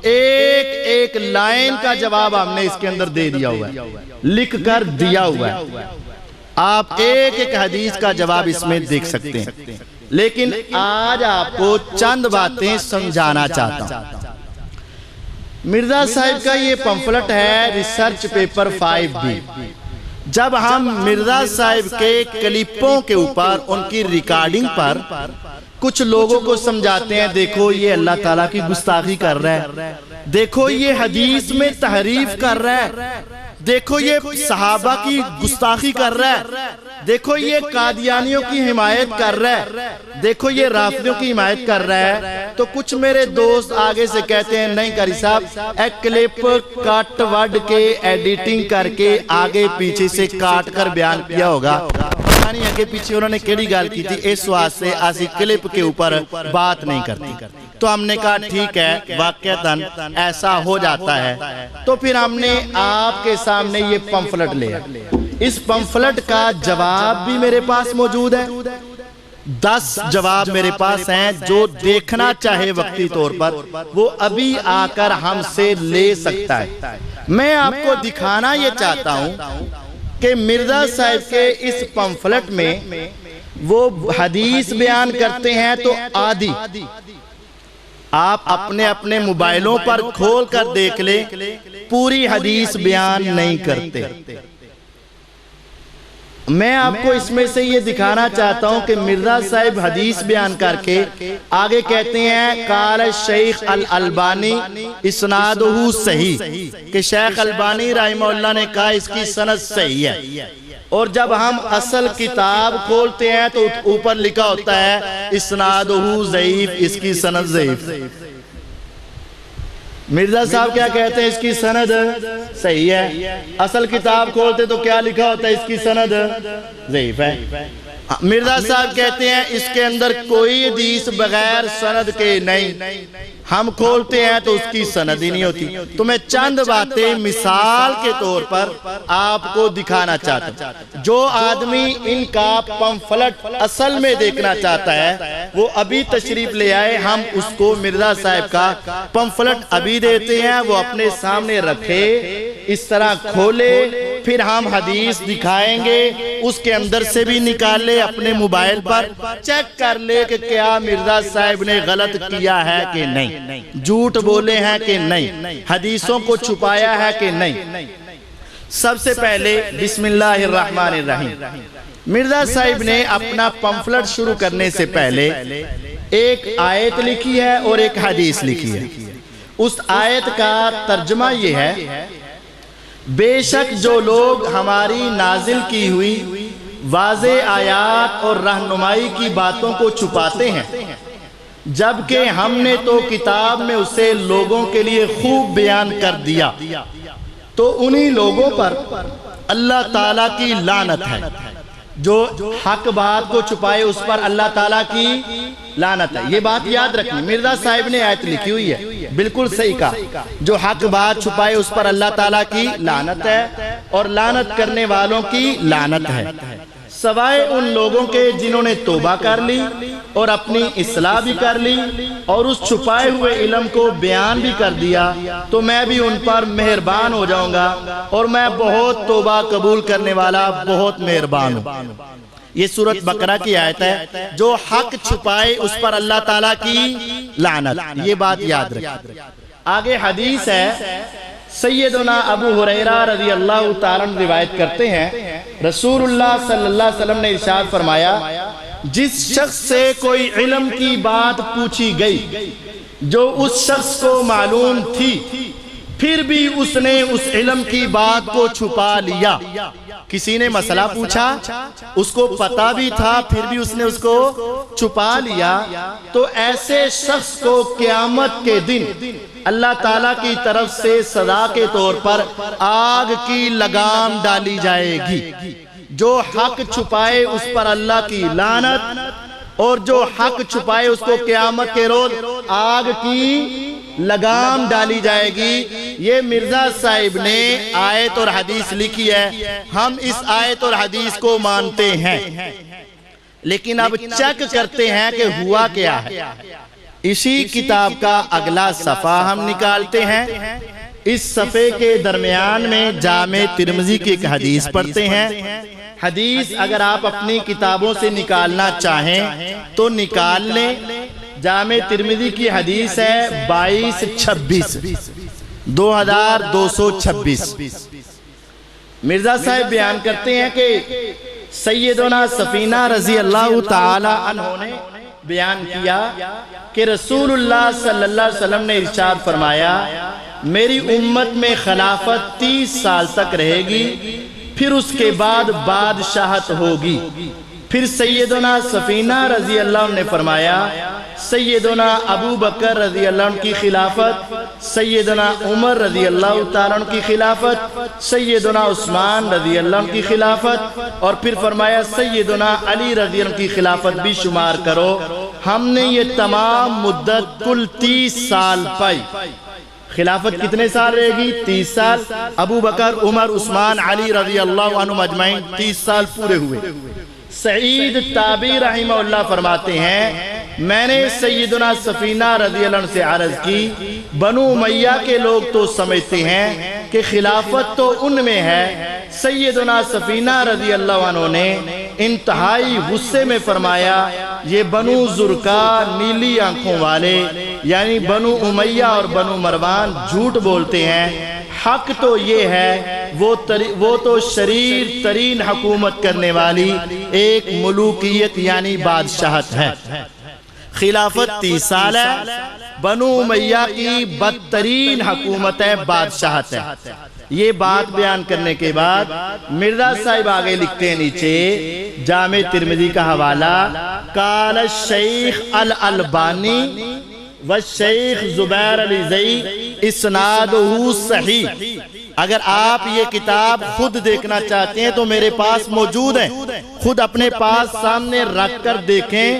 ایک ایک لائن کا جواب ہم نے اس کے اندر دے دیا ہوا ہے، لکھ کر دیا ہوا ہے۔ آپ ایک ایک حدیث کا جواب اس میں دیکھ سکتے ہیں، لیکن آج آپ کو چند باتیں سمجھانا چاہتا ہوں۔ مرزا صاحب کا یہ پمفلٹ ہے ریسرچ پیپر 5B۔ جب ہم مرزا صاحب کے کلپوں کے اوپر ان کی ریکارڈنگ پر کچھ لوگوں کو سمجھاتے ہیں، دیکھو یہ اللہ تعالیٰ کی گستاخی کر رہا ہے، دیکھو یہ حدیث میں تحریف کر رہا ہے، دیکھو یہ صحابہ کی گستاخی کر رہا ہے، دیکھو یہ قادیانیوں کی حمایت کر رہا ہے، دیکھو یہ رافضیوں کی حمایت کر رہا ہے، تو کچھ میرے دوست آگے سے کہتے ہیں نہیں قاری صاحب ایک کلپ کٹ وڈ کے ایڈیٹنگ کر کے آگے پیچھے سے کاٹ کر بیان کیا ہوگا، نہیں آگے پیچھے انہوں نے کیڑی گال کی تھی، اس واسطے آسی کلپ کے اوپر بات نہیں کرتی۔ تو ہم نے کہا ٹھیک ہے، واقعتاً ایسا ہو جاتا ہے۔ تو پھر ہم نے آپ کے سامنے یہ پمفلٹ لیا، اس پمفلٹ کا جواب بھی میرے پاس موجود ہے، 10 جواب میرے پاس ہیں، جو دیکھنا چاہے وقتی طور پر وہ ابھی آ کر ہم سے لے سکتا ہے۔ میں آپ کو دکھانا یہ چاہتا ہوں کہ مرزا صاحب کے اس پمفلٹ میں وہ حدیث بیان کرتے ہیں تو آدھی آپ اپنے اپنے موبائلوں پر کھول کر دیکھ لیں، پوری حدیث بیان نہیں کرتے۔ میں آپ کو اس میں سے یہ دکھانا چاہتا ہوں کہ مرزا صاحب حدیث بیان کر کے آگے کہتے ہیں قال شیخ الالبانی اسنادہ صحیح، کہ شیخ البانی رحمہ اللہ نے کہا اس کی سند صحیح ہے، اور جب ہم اصل کتاب کھولتے ہیں تو اوپر لکھا ہوتا ہے اسنادہ ضعیف، اس کی سند ضعیف۔ مرزا صاحب کیا کہتے ہیں؟ اس کی سند صحیح ہے۔ اصل کتاب کھولتے تو کیا لکھا ہوتا ہے؟ اس کی سند ضعیف ہے۔ مرزا صاحب کہتے ہیں اس کے اندر کوئی حدیث بغیر سند کے نہیں، ہم کھولتے ہیں تو اس کی سند ہی نہیں ہوتی۔ تو میں چند باتیں مثال کے طور پر آپ کو دکھانا چاہتا ہوں۔ جو آدمی ان کا پمفلٹ اصل میں دیکھنا چاہتا ہے وہ ابھی تشریف لے آئے، ہم اس کو مرزا صاحب کا پمفلٹ ابھی دیتے ہیں، وہ اپنے سامنے رکھے، اس طرح کھولے، پھر ہم حدیث دکھائیں گے، اس کے اندر سے بھی نکال لے، اپنے موبائل پر چیک کر لے کہ کیا مرزا صاحب نے غلط کیا ہے کہ نہیں، جھوٹ بولے ہیں کہ نہیں، حدیثوں کو چھپایا ہے کہ نہیں۔ سب سے پہلے بسم اللہ الرحمن الرحیم، مرزا صاحب نے اپنا پمفلٹ شروع کرنے سے پہلے ایک آیت لکھی ہے اور ایک حدیث لکھی ہے۔ اس آیت کا ترجمہ یہ ہے، بے شک جو لوگ ہماری نازل کی ہوئی واضح آیات اور رہنمائی کی باتوں کو چھپاتے ہیں، جبکہ ہم نے تو کتاب میں اسے لوگوں کے لیے خوب بیان کر دیا، تو انہی لوگوں پر اللہ تعالیٰ کی لعنت ہے۔ جو حق بات کو چھپائے اس پر اللہ تعالیٰ کی لعنت ہے۔ یہ بات یاد رکھنی، مرزا صاحب نے آیت لکھی ہوئی ہے، بالکل صحیح کہا، جو حق بات چھپائے اس پر اللہ تعالیٰ کی لعنت ہے اور لعنت کرنے والوں کی لعنت ہے، سوائے ان لوگوں کے جنہوں نے توبہ کر لی اور اپنی اصلاح بھی کر لی اور اس چھپائے ہوئے علم کو بیان بھی کر دیا، تو میں بھی ان پر مہربان ہو جاؤں گا اور میں بہت توبہ قبول کرنے والا بہت مہربان ہوں۔ یہ سورۃ بقرہ کی آیت ہے، جو حق چھپائے اس پر اللہ تعالیٰ کی لعنت، یہ بات یاد رکھیں۔ آگے حدیث ہے، سیدنا ابو ہریرہ رضی اللہ تعالیٰ عنہ روایت کرتے ہیں، رسول اللہ صلی اللہ علیہ وسلم نے ارشاد فرمایا، جس شخص سے کوئی علم کی بات پوچھی گئی جو اس شخص کو معلوم تھی، پھر بھی اس نے اس علم کی بات کو چھپا لیا۔ کسی نے مسئلہ پوچھا، اس کو پتہ بھی تھا، پھر بھی اس نے اس کو چھپا لیا، تو ایسے شخص کو قیامت کے دن اللہ تعالیٰ کی طرف سے سزا کے طور پر آگ کی لگام ڈالی جائے گی۔ جو حق چھپائے اس پر اللہ کی لعنت، اور جو حق چھپائے اس کو قیامت کے روز آگ کی لگام ڈالی جائے گی۔ یہ مرزا صاحب نے آیت اور حدیث لکھی ہے، ہم اس آیت اور حدیث کو مانتے ہیں، لیکن اب چیک کرتے ہیں کہ ہوا کیا ہے۔ اسی کتاب کا اگلا صفحہ ہم نکالتے ہیں، اس صفحے کے درمیان میں جامع ترمذی کی ایک حدیث پڑھتے ہیں۔ حدیث اگر آپ اپنی کتابوں سے نکالنا چاہیں تو نکال لیں، جامع ترمذی کی حدیث ہے 2226 2226۔ مرزا صاحب بیان کرتے ہیں کہ سیدنا سفینہ رضی اللہ تعالی عنہ نے بیان کیا کہ رسول اللہ صلی اللہ علیہ وسلم نے ارشاد فرمایا، میری امت میں خلافت 30 سال تک رہے گی، پھر اس کے بعد بادشاہت ہوگی۔ پھر سیدنا سفینہ رضی اللہ عنہ نے فرمایا، سیدنا ابو بکر رضی اللہ عنہ کی خلافت، سیدنا عمر رضی اللہ تعالیٰ عنہ کی خلافت، سیدنا عثمان رضی اللہ عنہ کی خلافت، اور پھر فرمایا سیدنا علی رضی اللہ عنہ کی خلافت بھی شمار کرو۔ ہم نے یہ تمام مدت کل 30 سال پائی۔ خلافت کتنے سال رہے گی؟ 30 سال۔ ابو بکر، عمر، عثمان، علی رضی اللہ عنہ مجمعین 30 سال پورے ہوئے۔ سعید تابعی رحمہ اللہ فرماتے ہیں، میں نے سیدنا سفینہ رضی اللہ عنہ سے عرض کی، بنو امیہ کے لوگ تو سمجھتے ہیں کہ خلافت تو ان میں ہے۔ سیدنا سفینہ رضی اللہ عنہ نے انتہائی غصے میں فرمایا، یہ بنو زرقا نیلی آنکھوں والے یعنی بنو امیہ اور بنو مروان جھوٹ بولتے ہیں، حق تو یہ ہے وہ تو شریر ترین حکومت کرنے والی ایک ملوکیت یعنی بادشاہت ہے۔ خلافت 30 سال ہے، بنو امیہ کی بدترین حکومت ہے، بادشاہت ہے۔ یہ بات بیان کرنے کے بعد مرزا صاحب آگے لکھتے ہیں نیچے جامع ترمذی کا حوالہ، قال الشیخ الالبانی والشیخ زبیر علی زئی اسنادہ صحیح۔ اگر آپ یہ کتاب خود دیکھنا چاہتے ہیں تو میرے پاس موجود ہے، خود اپنے پاس سامنے رکھ کر دیکھیں۔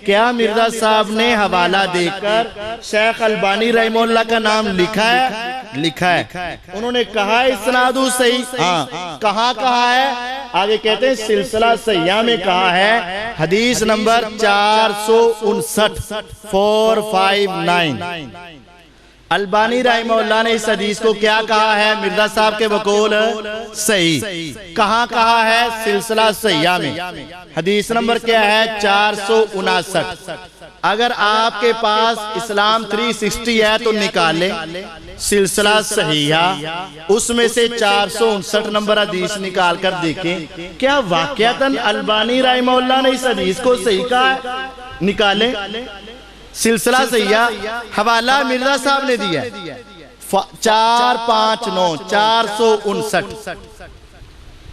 کیا مرزا صاحب نے حوالہ دے کر شیخ البانی رحمہ اللہ کا نام لکھا ہے؟ لکھا ہے۔ انہوں نے کہا اسنادہ صحیح، ہاں کہاں کہا ہے؟ آگے کہتے ہیں سلسلہ صحیحہ میں کہا ہے، حدیث نمبر 459 459۔ البانی رحمہ اللہ نے اس حدیث کو کیا کہا ہے؟ مرزا صاحب کے بقول صحیح۔ کہاں کہا ہے؟ سلسلہ صحیحہ میں۔ حدیث نمبر کیا ہے؟ 459۔ اگر آپ کے پاس اسلام 360 ہے تو نکالیں سلسلہ صحیحہ، اس میں سے 459 نمبر حدیث نکال کر دیکھیں کیا واقعتاً البانی رحمہ اللہ نے اس حدیث کو صحیح کہا ہے؟ نکالیں سلسلہ صحیحہ، حوالہ مرزا صاحب نے دیا 459 459۔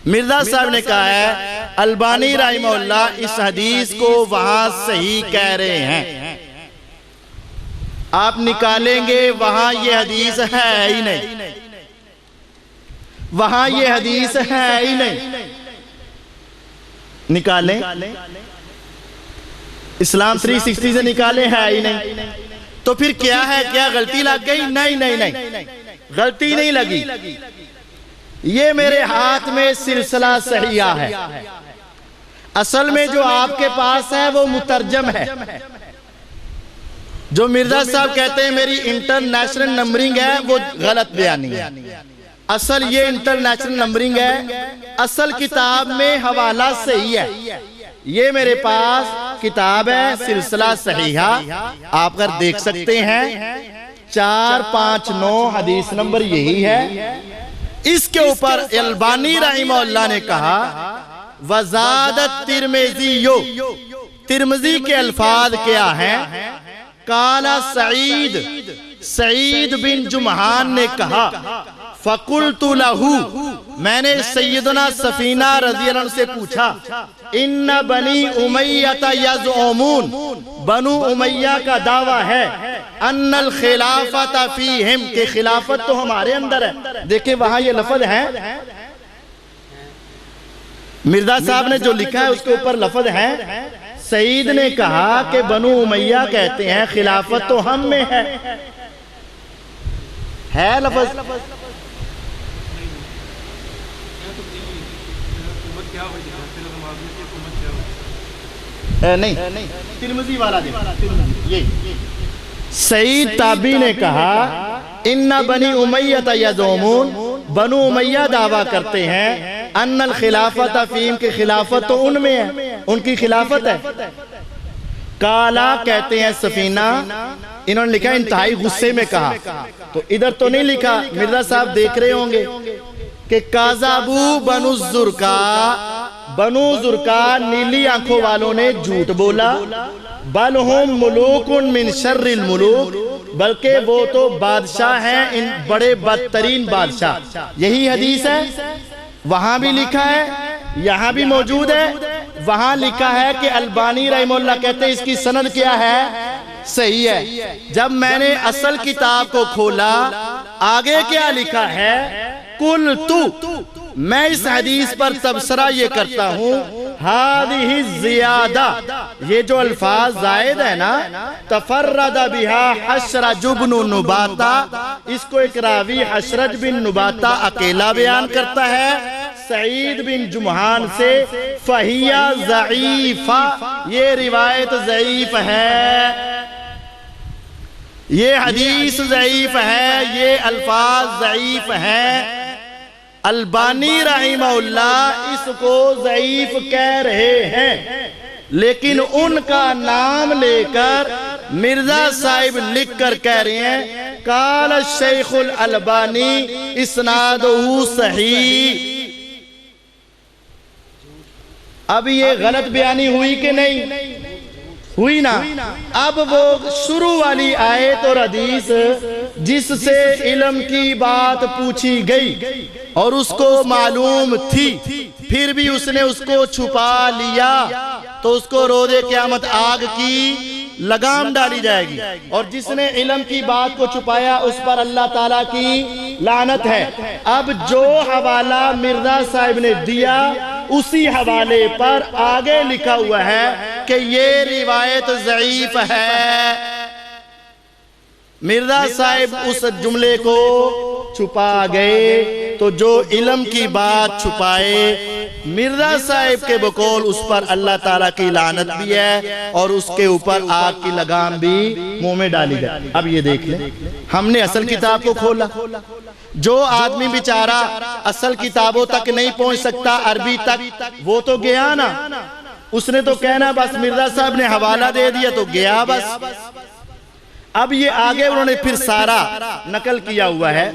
مرزا صاحب نے کہا ہے البانی رحمہ اللہ اس حدیث کو وہاں صحیح کہہ رہے ہیں۔ آپ نکالیں گے وہاں یہ حدیث ہے ہی نہیں، وہاں یہ حدیث ہے ہی نہیں۔ نکالیں اسلام 360 سے نکالیں، ہے ہی نہیں۔ تو پھر کیا ہے؟ کیا غلطی لگ گئی؟ نہیں نہیں نہیں، غلطی نہیں لگی۔ یہ میرے ہاتھ میں سلسلہ صحیحہ ہے، اصل میں جو آپ کے پاس ہے وہ مترجم ہے۔ جو مرزا صاحب کہتے ہیں میری انٹرنیشنل نمبرنگ ہے، وہ غلط بیانی ہے۔ اصل یہ انٹرنیشنل نمبرنگ ہے، اصل کتاب میں حوالہ صحیح ہے۔ یہ میرے پاس کتاب ہے سلسلہ صحیحہ، آپ اگر دیکھ سکتے ہیں 459 حدیث نمبر یہی ہے۔ اس کے اوپر البانی رحمہ اللہ نے کہا وزادت ترمذیو، ترمذی کے الفاظ کیا ہیں؟ قالا سعید، سعید بن جمحان نے کہا فَقُلْتُ لَهُ، میں نے سیدنا سفینہ رضی اللہ عنہ سے پوچھا ان بنی امیہ یزعمون، بنو امیہ کا دعویٰ ہے ان الخلافت فیہم، کہ خلافت تو ہمارے اندر ہے۔ دیکھیں وہاں یہ لفظ ہے، مرزا صاحب نے جو لکھا ہے اس کے اوپر لفظ ہے۔ سعید نے کہا کہ بنو امیہ کہتے ہیں خلافت تو ہم میں ہے لفظ۔ نہیں ترمذی والا یہ سعید تابعی نے کہا ان بنی امیہ یزعمون، بنو امیہ دعویٰ کرتے ہیں ان الخلافت فیہم، کہ خلافت تو ان میں ہے، ان کی خلافت ہے۔ کالا کہتے ہیں سفینہ، انہوں نے لکھا انتہائی غصے میں کہا، تو ادھر تو نہیں لکھا، مرزا صاحب دیکھ رہے ہوں گے کہ کاذبوا بنو الزرقا، بنو زرقا نیلی آنکھوں والوں نے جھوٹ بولا، بل ہم ملوک من شر الملوک، بلکہ وہ تو بادشاہ ہیں ان بڑے بدترین بادشاہ۔ یہی حدیث ہے، وہاں بھی لکھا ہے، یہاں بھی موجود ہے۔ وہاں لکھا ہے کہ البانی رحمہ اللہ کہتے ہیں اس کی سند کیا ہے؟ صحیح ہے۔ جب میں نے اصل کتاب کو کھولا آگے کیا لکھا ہے؟ قُلْتُ، میں اس حدیث پر تبصرہ یہ کرتا ہوں ہذہ الزیادہ، یہ جو الفاظ زائد ہے نا، تفرد بہا حشرج بن نباتہ، اس کو ایک راوی حشرج بن نباتہ اکیلا بیان کرتا ہے سعید بن جمحان سے، فہیہ ضعیفہ، یہ روایت ضعیف ہے، یہ حدیث ضعیف ہے، یہ الفاظ ضعیف ہیں۔ البانی رحمہ اللہ اس کو ضعیف کہہ رہے ہیں، لیکن ان کا نام لے کر مرزا صاحب لکھ کر کہہ رہے ہیں قال الشیخ الالبانی اسنادہ صحیح۔ اب یہ غلط بیانی ہوئی کہ نہیں ہوئی نا؟ اب وہ شروع والی آیت اور حدیث جس سے علم کی بات پوچھی گئی اور اس کو معلوم تھی، پھر بھی اس نے اس کو چھپا لیا، تو اس کو روز قیامت آگ کی لگام ڈالی جائے گی، اور جس نے علم کی بات کو چھپایا اس پر اللہ تعالیٰ کی لعنت ہے۔ اب جو حوالہ مرزا صاحب نے دیا اسی حوالے پر آگے لکھا ہوا ہے کہ یہ روایت ضعیف ہے۔ مرزا صاحب اس جملے کو چھپا گئے، تو جو علم کی بات چھپائے مرزا صاحب کے بقول اس پر اللہ تعالیٰ کی لعنت بھی ہے، اور اس کے اوپر آگ کی لگام بھی منہ میں ڈالی گئی۔ اب یہ دیکھ لیں، ہم نے اصل کتاب کو کھولا، جو آدمی بیچارہ اصل کتابوں تک نہیں پہنچ سکتا عربی تک، وہ تو گیا نا، اس نے تو کہنا بس مرزا صاحب نے حوالہ دے دیا تو گیا بس۔ اب یہ آگے انہوں نے پھر سارا نقل کیا ہوا ہے۔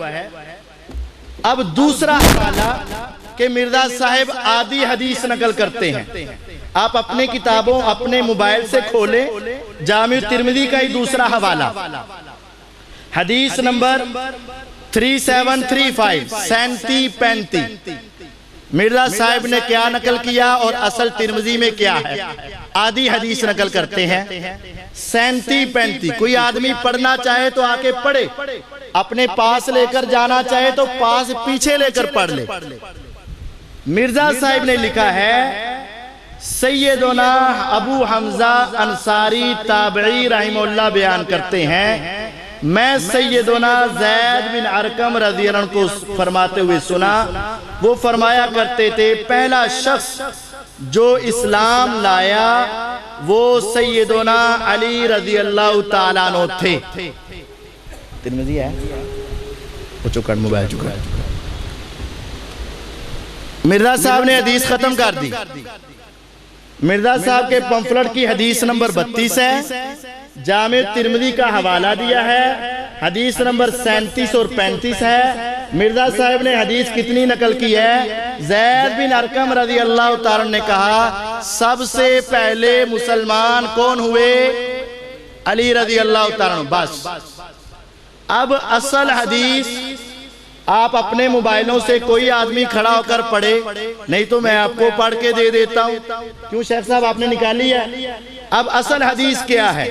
اب دوسرا حوالہ کہ مرزا صاحب آدھی حدیث نقل کرتے ہیں، آپ اپنے کتابوں اپنے موبائل سے کھولیں، جامع ترمذی کا ہی دوسرا حوالہ، حدیث نمبر 3735 3735 مرزا صاحب نے کیا نقل کیا اور اصل ترمذی میں کیا ہے۔ آدھی حدیث نقل کرتے ہیں 3735، کوئی آدمی پڑھنا چاہے تو آ کے پڑھے، اپنے پاس لے کر جانا چاہے تو پاس پیچھے لے کر پڑھ لے۔ مرزا صاحب نے لکھا ہے، سیدنا ابو حمزہ انصاری تابعی رحمہ اللہ بیان کرتے ہیں، میں سیدنا زید بن ارقم رضی اللہ عنہ کو فرماتے ہوئے سنا، وہ فرمایا کرتے تھے پہلا شخص جو اسلام لایا وہ سیدنا علی رضی اللہ تعالیٰ عنہ تھے۔ ترمذی ہے وہ چکر موبائل چکر۔ مرزا صاحب نے حدیث ختم کر دی، مرزا صاحب کے پمفلٹ کی حدیث نمبر 32 ہے، جامع ترمذی کا حوالہ دیا ہے، حدیث نمبر 37 اور 35 ہے۔ مرزا صاحب نے حدیث کتنی نقل کی ہے؟ زید بن ارقم رضی اللہ تعالیٰ نے کہا سب سے پہلے مسلمان کون ہوئے؟ علی رضی اللہ تعالیٰ، بس۔ اب اصل حدیث آپ اپنے موبائلوں سے کوئی آدمی کھڑا ہو کر پڑھے، نہیں تو میں آپ کو پڑھ کے دے دیتا ہوں۔ کیوں شیخ صاحب آپ نے نکالی ہے؟ اب اصل حدیث کیا ہے؟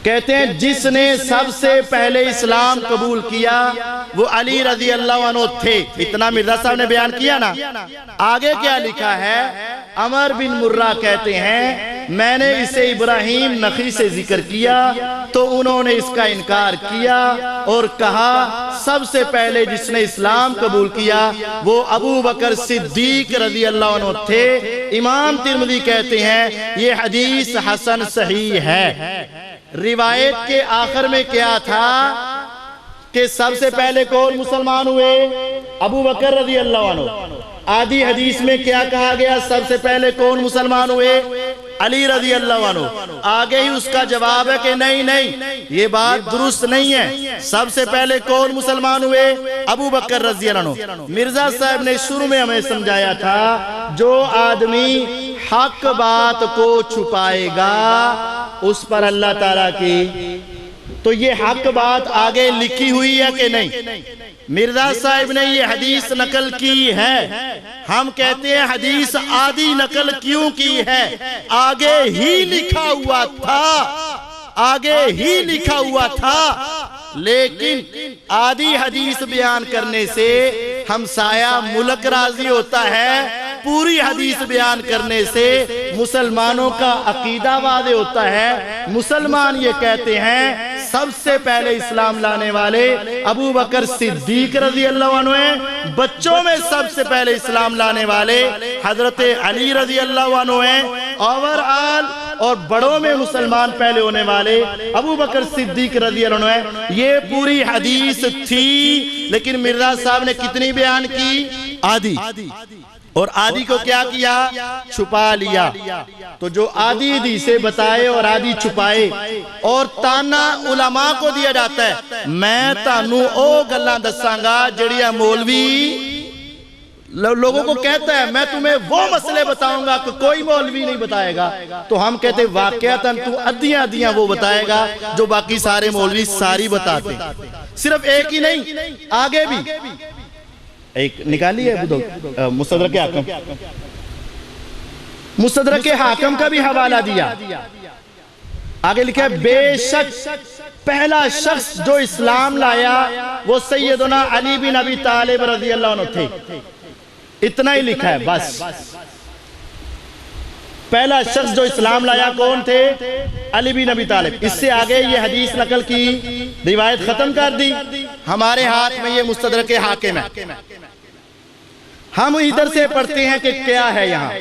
کہتے ہیں جس نے سب سے پہلے اسلام قبول کیا وہ علی رضی اللہ عنہ تھے۔ اتنا مرزا صاحب نے بیان کیا نا، آگے کیا لکھا ہے؟ عمر بن مرہ کہتے ہیں میں نے اسے ابراہیم نخعی سے ذکر کیا تو انہوں نے اس کا انکار کیا اور کہا سب سے پہلے جس نے اسلام قبول کیا وہ ابو بکر صدیق رضی اللہ عنہ تھے۔ امام ترمذی کہتے ہیں یہ حدیث حسن صحیح ہے۔ روایت کے آخر میں کیا تھا کہ سب سے پہلے کون مسلمان ہوئے؟ ابو بکر رضی اللہ عنہ۔ آدھی حدیث میں کیا کہا گیا؟ سب سے پہلے کون مسلمان ہوئے؟ علی رضی اللہ عنہ۔ آگے ہی اس کا جواب ہے کہ نہیں یہ بات درست نہیں ہے، سب سے پہلے کون مسلمان ہوئے؟ ابو بکر رضی اللہ عنہ۔ مرزا صاحب نے شروع میں ہمیں سمجھایا تھا جو آدمی حق بات کو چھپائے گا اس پر اللہ تعالیٰ کی، تو یہ حق بات آگے لکھی ہوئی ہے کہ نہیں؟ مرزا صاحب نے یہ حدیث نقل کی ہے، ہم کہتے ہیں حدیث آدھی نقل کیوں کی ہے؟ آگے ہی لکھا ہوا تھا، آگے ہی لکھا ہوا تھا، لیکن آدھی حدیث بیان کرنے سے ہمسایہ ملک راضی ہوتا ہے، پوری حدیث بیان کرنے سے مسلمانوں کا عقیدہ واضح ہوتا ہے۔ مسلمان یہ کہتے ہیں سب سے پہلے اسلام لانے والے ابو بکر صدیق رضی اللہ عنہ ہیں، بچوں میں سب سے پہلے اسلام لانے والے حضرت علی رضی اللہ عنہ ہیں، اوورآل اور بڑوں میں مسلمان پہلے ہونے والے ابو بکر صدیق رضی اللہ عنہ ہیں۔ یہ پوری حدیث تھی، لیکن مرزا صاحب نے کتنی بیان کی؟ آدھی، اور آدھی کو کیا کیا؟ چھپا لیا۔ تو جو آدھی حدیثیں بتائے اور آدھی چھپائے، اور تانا علماء کو دیا جاتا ہے میں تانوں او گلاں دساں گا جڑیاں مولوی لوگوں کو کہتا ہے میں تمہیں وہ مسئلے بتاؤں گا کہ کوئی مولوی نہیں بتائے گا، تو ہم کہتے ہیں واقعتاً تو ادھیاں ادھیاں وہ بتائے گا جو باقی سارے مولوی ساری بتاتے۔ صرف ایک ہی نہیں، آگے بھی ایک نکالی ہے مستدرک حاکم، مستدرک حاکم کا بھی حوالہ دیا، آگے لکھا ہے بے شک پہلا شخص جو اسلام لایا وہ سیدنا علی بن ابی طالب رضی اللہ عنہ تھے. اتنا ہی لکھا ہے بس. پہلا شخص جو اسلام لایا کون تھے؟ علی بن ابی طالب. اس سے آگے یہ حدیث نقل کی، روایت ختم کر دی. ہمارے ہاتھ میں یہ مستدرک حاکم ہے. ہم ادھر سے پڑھتے ہیں کہ کیا ہے یہاں.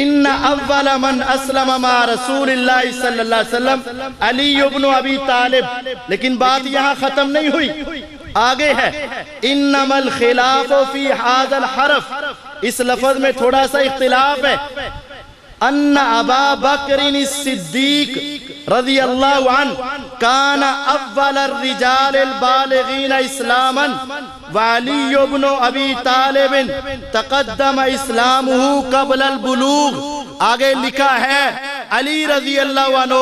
ان اول من اسلم مع رسول اللہ صلی اللہ علیہ وسلم علی بن ابی طالب. لیکن بات یہاں ختم نہیں ہوئی، آگے ہے انما الخلاف فی ھذا الحرف. اس لفظ میں تھوڑا سا اختلاف ہے. ان ابا بکر الصدیق رضی اللہ عنہ کان اول الرجال البالغین اسلاما وعلی بن ابی طالب تقدم اسلامہ قبل البلوغ. آگے لکھا ہے علی رضی اللہ عنہ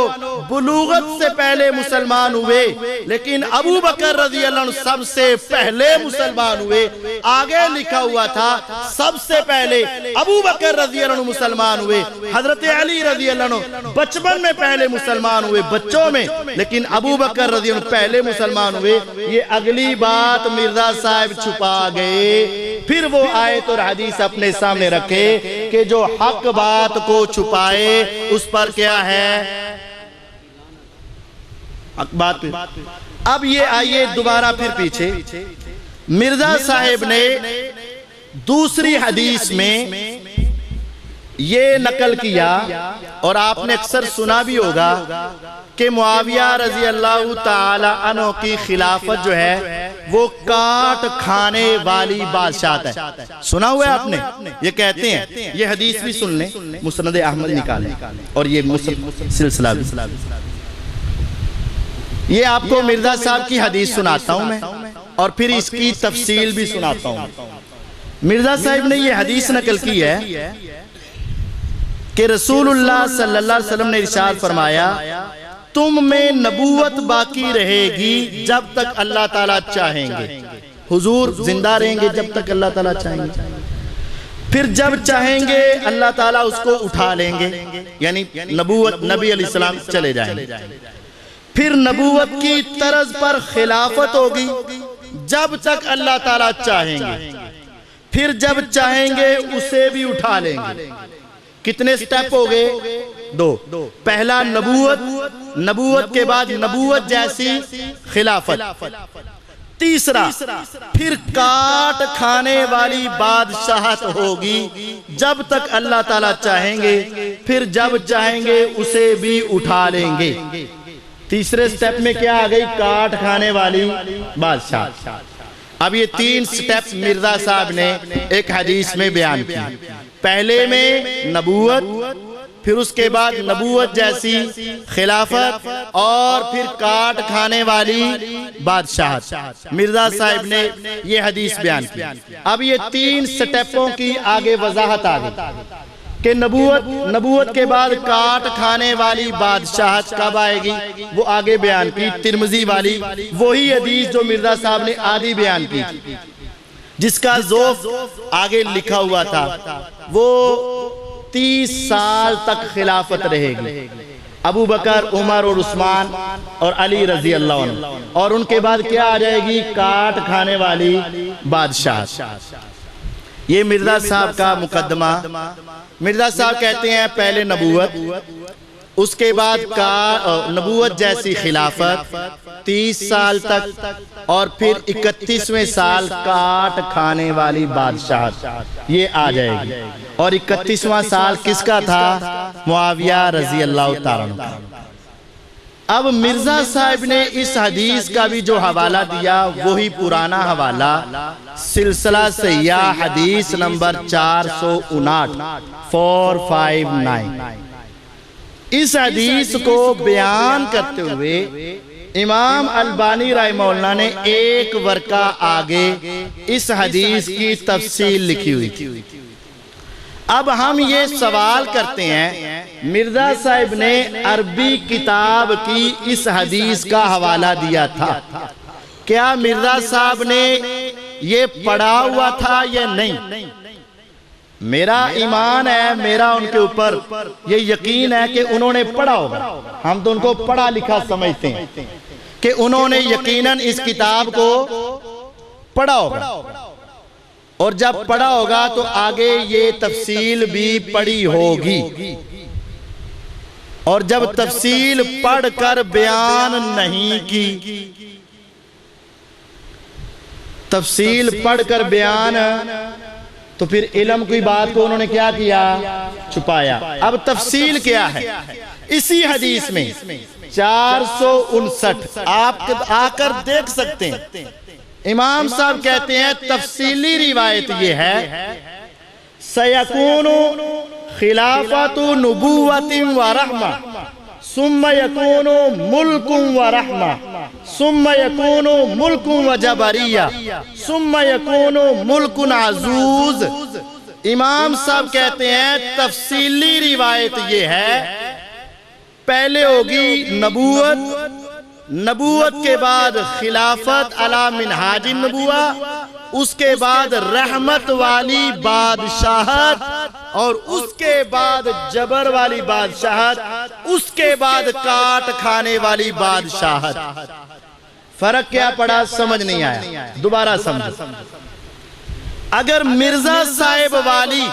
بلوغت سے پہلے مسلمان ہوئے، لیکن ابو بکر رضی اللہ عنہ سب سے پہلے مسلمان ہوئے. آگے لکھا ہوا تھا سب سے پہلے ابو بکر رضی اللہ عنہ مسلمان ہوئے. حضرت علی رضی اللہ عنہ بچپن میں پہلے مسلمان ہوئے، بچوں میں، لیکن ابو بکر رضی اللہ عنہ پہلے مسلمان ہوئے. یہ اگلی بات مرزا صاحب چھپا گئے. پھر وہ آیت اور حدیث اپنے سامنے رکھے کہ جو حق بات کو چھپائے اس پر کیا ہے حق بات پہ. اب یہ آئیے دوبارہ پھر پیچھے. مرزا صاحب نے دوسری حدیث میں یہ نقل کیا، اور آپ نے اکثر سنا بھی ہوگا کہ معاویہ رضی اللہ تعالی عنہ کی خلافت جو ہے وہ کاٹ کھانے والی بادشاہت ہے. سنا ہوا ہے آپ نے؟ یہ کہتے ہیں، یہ حدیث بھی سن لیں، مسند احمد نکالیں اور یہ سلسلہ بھی. یہ آپ کو مرزا صاحب کی حدیث سناتا ہوں میں، اور پھر اس کی تفصیل بھی سناتا ہوں. مرزا صاحب نے یہ حدیث نقل کی ہے کہ رسول اللہ صلی اللہ علیہ وسلم نے ارشاد فرمایا تم میں نبوت باقی رہے گی جب تک اللہ تعالیٰ چاہیں گے. حضور زندہ رہیں گے جب تک اللہ تعالیٰ چاہیں گے. پھر جب چاہیں گے اللہ تعالیٰ اس کو اٹھا لیں گے، یعنی نبوت نبی علیہ السلام چلے جائیں گے. پھر نبوت کی طرز پر خلافت ہوگی جب تک اللہ تعالیٰ چاہیں گے. پھر جب چاہیں گے اسے بھی اٹھا لیں گے. کتنے سٹیپ ہو گئے؟ 2. پہلا نبوت کے بعد نبوت جیسی خلافت. تیسرا پھر کاٹ کھانے والی بادشاہت ہوگی جب تک اللہ تعالیٰ چاہیں گے. پھر جب چاہیں گے اسے بھی اٹھا لیں گے. تیسرے سٹیپ میں کیا آ گئی؟ کاٹ کھانے والی بادشاہت. اب یہ 3 سٹیپ مرزا صاحب نے ایک حدیث میں بیان کی. پہلے میں نبوت، پھر اس کے بعد نبوت جیسی خلافت، اور پھر کاٹ کھانے والی بادشاہت. مرزا صاحب نے یہ حدیث بیان کی. اب یہ 3 سٹیپوں کی آگے وضاحت آ گئی کہ نبوت کے بعد کاٹ کھانے والی بادشاہت کب آئے گی، وہ آگے بیان کی. ترمذی والی وہی حدیث جو مرزا صاحب نے آدھی بیان کی، جس کا ذوف آگے لکھا ہوا تھا. وہ 30 سال تک خلافت رہے گی. ابو بکر، عمر اور عثمان اور علی رضی اللہ عنہ. اور ان کے بعد کیا آ جائے گی؟ کاٹ کھانے والی بادشاہ. یہ مرزا صاحب کا مقدمہ. مرزا صاحب کہتے ہیں پہلے نبوت، اس کے بعد نبوت جیسی خلافت 30 سال تک، اور پھر 31ویں سال کاٹ کھانے والی بادشاہت یہ آ جائے گی. اور 31واں سال کس کا تھا؟ معاویہ رضی اللہ تعالیٰ عنہ. اب مرزا صاحب نے اس حدیث کا بھی جو حوالہ دیا وہی پرانا حوالہ، سلسلہ صحیحہ حدیث نمبر 459. اس حدیث کو بیان کرتے ہوئے امام البانی رحمہ اللہ نے ایک ورقہ آگے اس حدیث کی تفصیل لکھی ہوئی تھی. اب ہم یہ سوال کرتے ہیں، مرزا صاحب نے عربی کتاب کی اس حدیث کا حوالہ دیا تھا، کیا مرزا صاحب نے یہ پڑھا ہوا تھا یا نہیں؟ میرا ایمان ہے، میرا ان کے اوپر یہ یقین ہے کہ انہوں نے پڑھا ہوگا، ہم تو ان کو پڑھا لکھا سمجھتے ہیں کہ انہوں نے یقیناً اس کتاب کو پڑھا ہوگا، اور جب پڑھا ہوگا تو آگے یہ تفصیل بھی پڑھی ہوگی، اور جب تفصیل پڑھ کر بیان نہیں کی، تفصیل پڑھ کر بیان، تو پھر علم کی بات کو انہوں نے کیا کیا؟ چھپایا۔ اب تفصیل کیا ہے؟ اسی حدیث میں 459 آپ آ کر دیکھ سکتے ہیں، امام صاحب کہتے ہیں تفصیلی روایت یہ ہے، سَيَكُونُ خِلَافَةُ نُبُوَّةٍ وَرَحْمَةٍ ثم يكون ملک ورحمہ ثم يكون ملک وجبریہ ثم يكون ملک عزوز۔ امام صاحب کہتے ہیں تفصیلی روایت یہ ہے، پہلے ہوگی نبوت، نبوت کے بعد خلافت علی منہاج النبوہ، اس کے بعد رحمت والی بادشاہت، اور اس کے بعد جبر والی بادشاہت، اس کے بعد کاٹ کھانے والی بادشاہت۔ فرق کیا پڑا؟ سمجھ نہیں آیا، دوبارہ سمجھ۔ اگر مرزا صاحب والی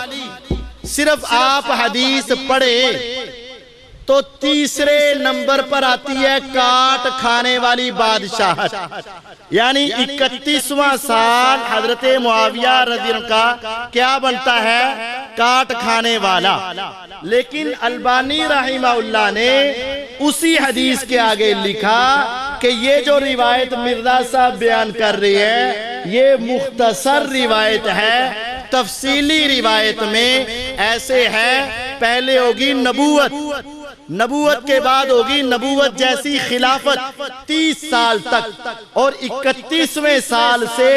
صرف آپ حدیث پڑھے تو تیسرے نمبر پر آتی ہے کاٹ کھانے والی بادشاہت، یعنی 31واں سال حضرت معاویہ رضی اللہ عنہ کا کیا بنتا ہے؟ کاٹ کھانے والا۔ لیکن البانی رحمہ اللہ نے اسی حدیث کے آگے لکھا کہ یہ جو روایت مرزا صاحب بیان کر رہی ہے یہ مختصر روایت ہے، تفصیلی روایت میں ایسے ہے، پہلے ہوگی نبوت، نبوت کے بعد ہوگی نبوت جیسی خلافت 30 سال تک، اور 31ویں سال سے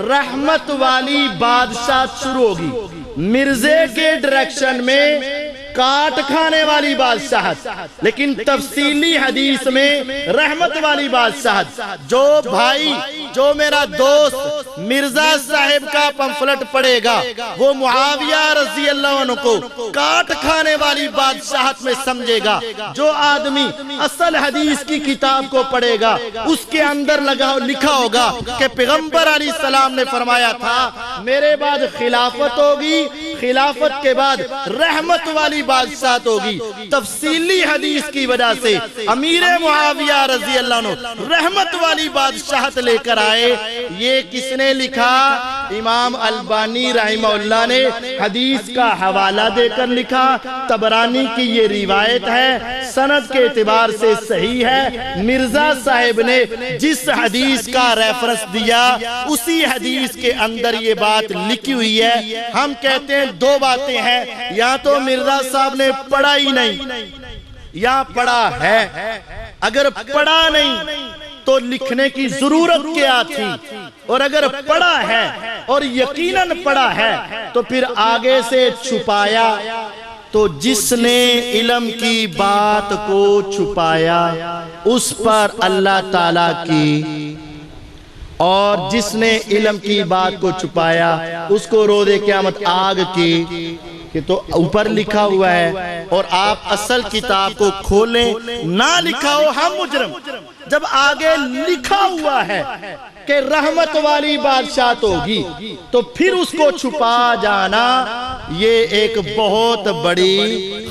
رحمت والی بادشاہت شروع ہوگی، مرزے کے ڈائریکشن میں کاٹ کھانے والی بادشاہت، لیکن تفصیلی حدیث میں رحمت والی بادشاہت۔ جو بھائی، جو میرا دوست مرزا صاحب کا پمفلٹ پڑھے گا وہ معاویہ رضی اللہ عنہ کو کاٹ کھانے والی بادشاہت میں سمجھے گا، جو آدمی اصل حدیث کی کتاب کو پڑھے گا اس کے اندر لکھا ہوگا کہ پیغمبر علیہ السلام نے فرمایا تھا میرے بعد خلافت ہوگی، خلافت کے بعد رحمت والی بادشاہت ہوگی۔ تفصیلی حدیث کی وجہ سے امیر معاویہ رضی اللہ عنہ رحمت والی بادشاہت لے کر آئے۔ یہ کس نے لکھا؟ امام البانی رحمہ اللہ نے حدیث کا حوالہ دے کر لکھا، طبرانی کی یہ روایت ہے، سند کے اعتبار سے صحیح ہے۔ مرزا صاحب نے جس حدیث کا ریفرنس دیا اسی حدیث کے اندر یہ بات لکھی ہوئی ہے۔ ہم کہتے ہیں دو باتیں ہیں، یا تو مرزا صاحب نے پڑھا ہی نہیں یا پڑھا ہے۔ اگر پڑھا نہیں تو لکھنے کی ضرورت کیا تھی، اور اگر پڑھا ہے اور یقیناً پڑھا ہے تو پھر آگے سے چھپایا۔ تو جس نے علم کی بات کو چھپایا اس پر اللہ تعالیٰ کی، اور جس نے علم کی بات کو چھپایا اس کو روز قیامت آگ کی، کہ تو اوپر لکھا ہوا ہے اور آپ اصل کتاب کو کھولیں، نہ لکھا ہو ہم مجرم، جب آگے لکھا ہوا ہے کہ رحمت والی بادشاہت ہوگی تو پھر اس کو چھپا جانا یہ ایک بہت بڑی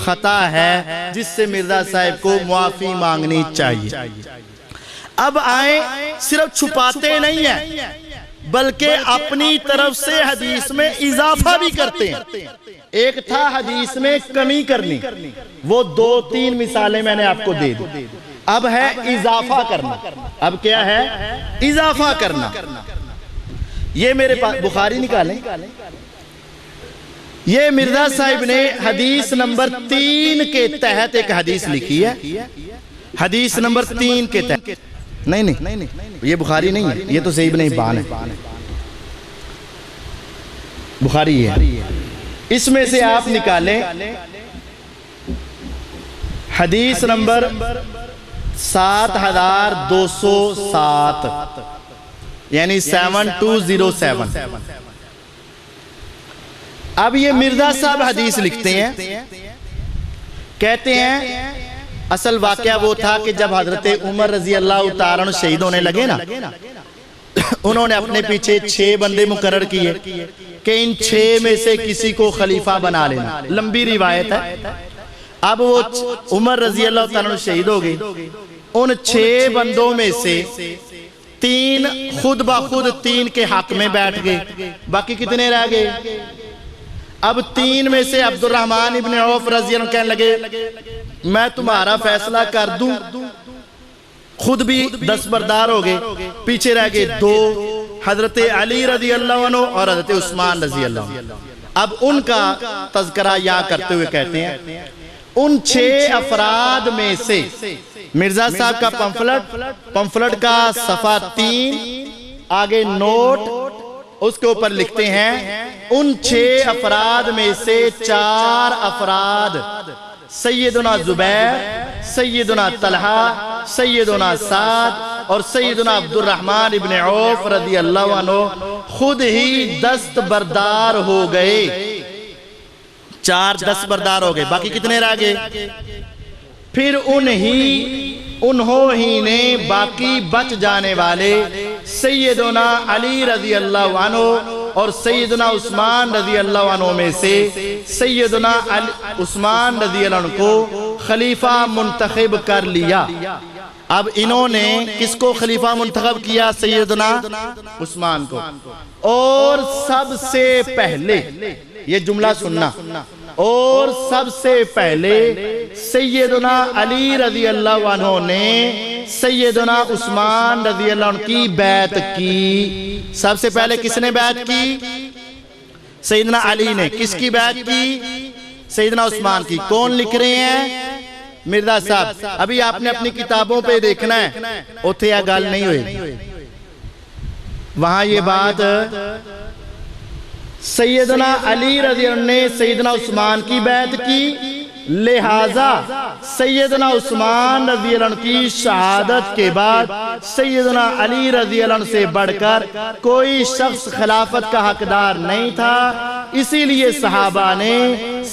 خطا ہے جس سے مرزا صاحب کو معافی مانگنی چاہیے۔ اب آئیں، صرف چھپاتے نہیں ہیں بلکہ اپنی طرف سے حدیث میں اضافہ بھی کرتے ہیں۔ ایک تھا حدیث میں کمی کرنی، وہ 2-3 مثالیں میں نے آپ کو دے دی۔ اب ہے اضافہ کرنا۔ اب کیا ہے؟ اضافہ کرنا۔ یہ میرے پاس بخاری نکالیں، یہ مرزا صاحب نے حدیث نمبر 3 کے تحت ایک حدیث لکھی ہے، حدیث نمبر 3 کے تحت۔ نہیں یہ بخاری نہیں ہے، یہ تو صحیح ابن حبان ہے، بخاری ہے۔ اس میں سے آپ نکالیں حدیث نمبر 7207، یعنی 7207۔ اب یہ مرزا صاحب حدیث لکھتے ہیں، کہتے ہیں اصل واقعہ وہ تھا کہ جب حضرت عمر رضی اللہ تعالیٰ عنہ شہید ہونے لگے نا، انہوں نے اپنے پیچھے 6 بندے مقرر کیے کہ ان 6 میں سے کسی کو خلیفہ بنا لینا، لمبی روایت ہے۔ اب وہ عمر رضی اللہ تعالیٰ عنہ شہید ہو گئے، ان 6 بندوں میں سے 3 خود بخود 3 کے حق میں بیٹھ گئے، باقی کتنے رہ گئے؟ اب 3 میں سے عبد الرحمن ابن عوف رضی اللہ عنہ کہنے لگے میں تمہارا فیصلہ کر دوں، خود بھی دستبردار ہو گئے، پیچھے رہ گئے 2، حضرت علی رضی اللہ عنہ اور حضرت عثمان رضی اللہ عنہ۔ اب ان کا تذکرہ یہاں کرتے ہوئے کہتے ہیں ان 6 افراد میں سے مرزا صاحب کا پمفلٹ کا صفحہ 3 آگے نوٹ، اس کے اوپر لکھتے ہیں ان 6 افراد میں سے 4 افراد سیدنا زبیر، سیدنا طلحہ، سیدنا سعد اور سیدنا عبد الرحمن ابن عوف رضی اللہ عنہ خود ہی دستبردار ہو گئے، 4 دستبردار ہو گئے، باقی کتنے رہ گئے؟ پھر انہوں ہی نے باقی بچ جانے والے سیدنا علی رضی اللہ عنہ اور سیدنا عثمان رضی اللہ عنہ میں سے سیدنا عثمان رضی اللہ عنہ کو خلیفہ منتخب کر لیا۔ اب انہوں نے کس کو خلیفہ منتخب کیا؟ سیدنا عثمان کو۔ اور سب سے پہلے، یہ جملہ سننا، اور سب سے پہلے سیدنا علی رضی اللہ عنہ نے سیدنا عثمان رضی اللہ عنہ کی بیعت کی۔ سب سے پہلے کس نے بیعت کی؟ سیدنا علی نے۔ کس کی بیعت کی؟ سیدنا عثمان کی۔ کون لکھ رہے ہیں؟ مرزا صاحب۔ ابھی آپ نے اپنی کتابوں پہ دیکھنا ہے، اتھے یا گال نہیں ہوئے، وہاں یہ بات سیدنا علی رضی اللہ عنہ نے سیدنا عثمان کی بیعت کی، لہٰذا سیدنا عثمان رضی اللہ عنہ کی شہادت کے بعد سیدنا علی رضی اللہ عنہ سے بڑھ کر کوئی شخص خلافت کا حقدار نہیں تھا، اسی لیے صحابہ نے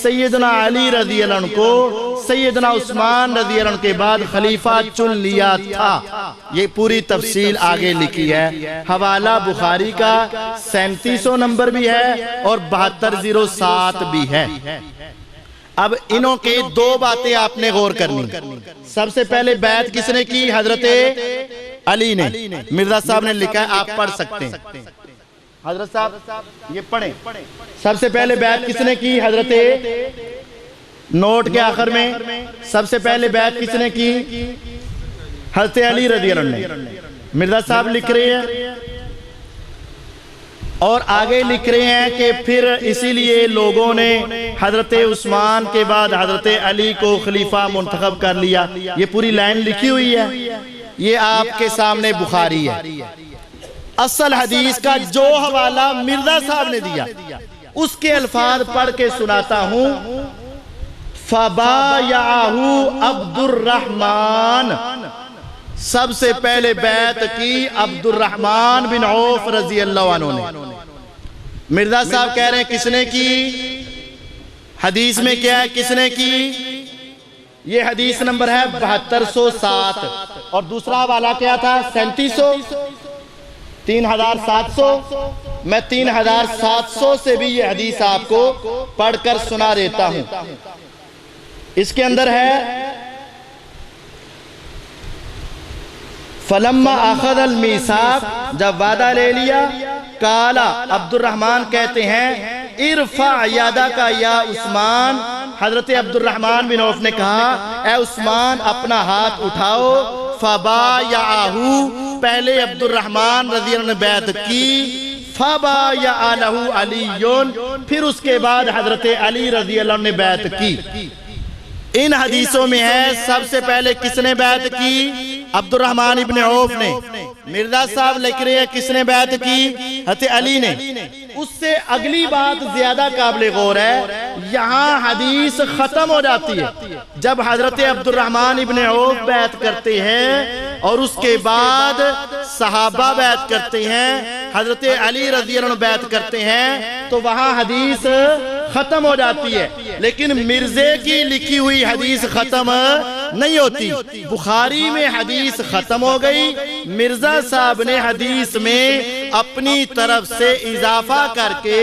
سیدنا علی رضی اللہ عنہ کو سیدنا عثمان رضی اللہ عنہ کے بعد خلیفہ چن لیا تھا۔ یہ پوری تفصیل آگے لکھی ہے، حوالہ بخاری کا 3700 نمبر بھی ہے اور 7207 بھی ہے۔ اب انہوں کے 2 باتیں آپ نے غور کرنی۔ سب سے پہلے بیعت کس نے کی؟ حضرت علی نے۔ مرزا صاحب نے لکھا ہے، آپ پڑھ سکتے ہیں، حضرت صاحب یہ پڑھیں۔ سب سے پہلے بیعت کس نے کی؟ حضرت، نوٹ کے آخر میں سب سے پہلے بیعت کس نے کی؟ حضرت علی رضی اللہ عنہ نے۔ مرزا صاحب لکھ رہے ہیں اور آگے لکھ رہے ہیں کہ پھر اسی لیے لوگوں نے حضرت عثمان کے بعد حضرت علی کو خلیفہ منتخب کر لیا۔ یہ پوری لائن لکھی ہوئی ہے، یہ آپ کے سامنے بخاری ہے۔ اصل حدیث کا جو حوالہ مرزا صاحب نے دیا اس کے الفاظ پڑھ کے سناتا ہوں۔ فَبَایَعَهُ عبد الرحمن، سب سے پہلے بیعت کی عبد الرحمن بن عوف رضی اللہ عنہ نے۔ مرزا صاحب کہہ رہے ہیں کس نے کی؟ حدیث میں کیا ہے کس نے کی؟ یہ حدیث نمبر ہے 7207 اور دوسرا حوالہ کیا تھا؟ 3700، 3700۔ میں 3700 سے بھی یہ حدیث آپ کو پڑھ کر سنا دیتا ہوں۔ اس کے اندر ہے فلما اخذ المیثاق، جب وعدہ لے لیا، قال عبد الرحمن کہتے ہیں ارفع یدک یا عثمان، حضرت عبد الرحمن بن عوف نے کہا اے عثمان اپنا ہاتھ اٹھاؤ۔ فبایعہ، پہلے عبد الرحمن رضی اللہ عنہ نے بیعت کی، فبایع لہ علی، پھر اس کے بعد حضرت علی رضی اللہ عنہ نے بیعت کی۔ ان حدیثوں میں ہے سب سے پہلے کس نے بیعت کی؟ عبد الرحمن ابن عوف نے۔ مرزا صاحب لکھ رہے ہیں کس نے بیعت کی؟ حضرت علی نے۔ اس سے اگلی بات زیادہ قابل غور ہے، یہاں حدیث ختم ہو جاتی ہے جب حضرت عبد الرحمن ابن عوف بیعت کرتے ہیں اور اس کے بعد صحابہ بیعت کرتے ہیں، حضرت علی رضی اللہ عنہ بیعت کرتے ہیں، تو وہاں حدیث ختم ہو جاتی ہے، لیکن مرزے کی لکھی ہوئی حدیث ختم نہیں ہوتی۔ بخاری میں حدیث ختم ہو گئی، مرزا صاحب نے حدیث میں اپنی طرف سے اضافہ کر کے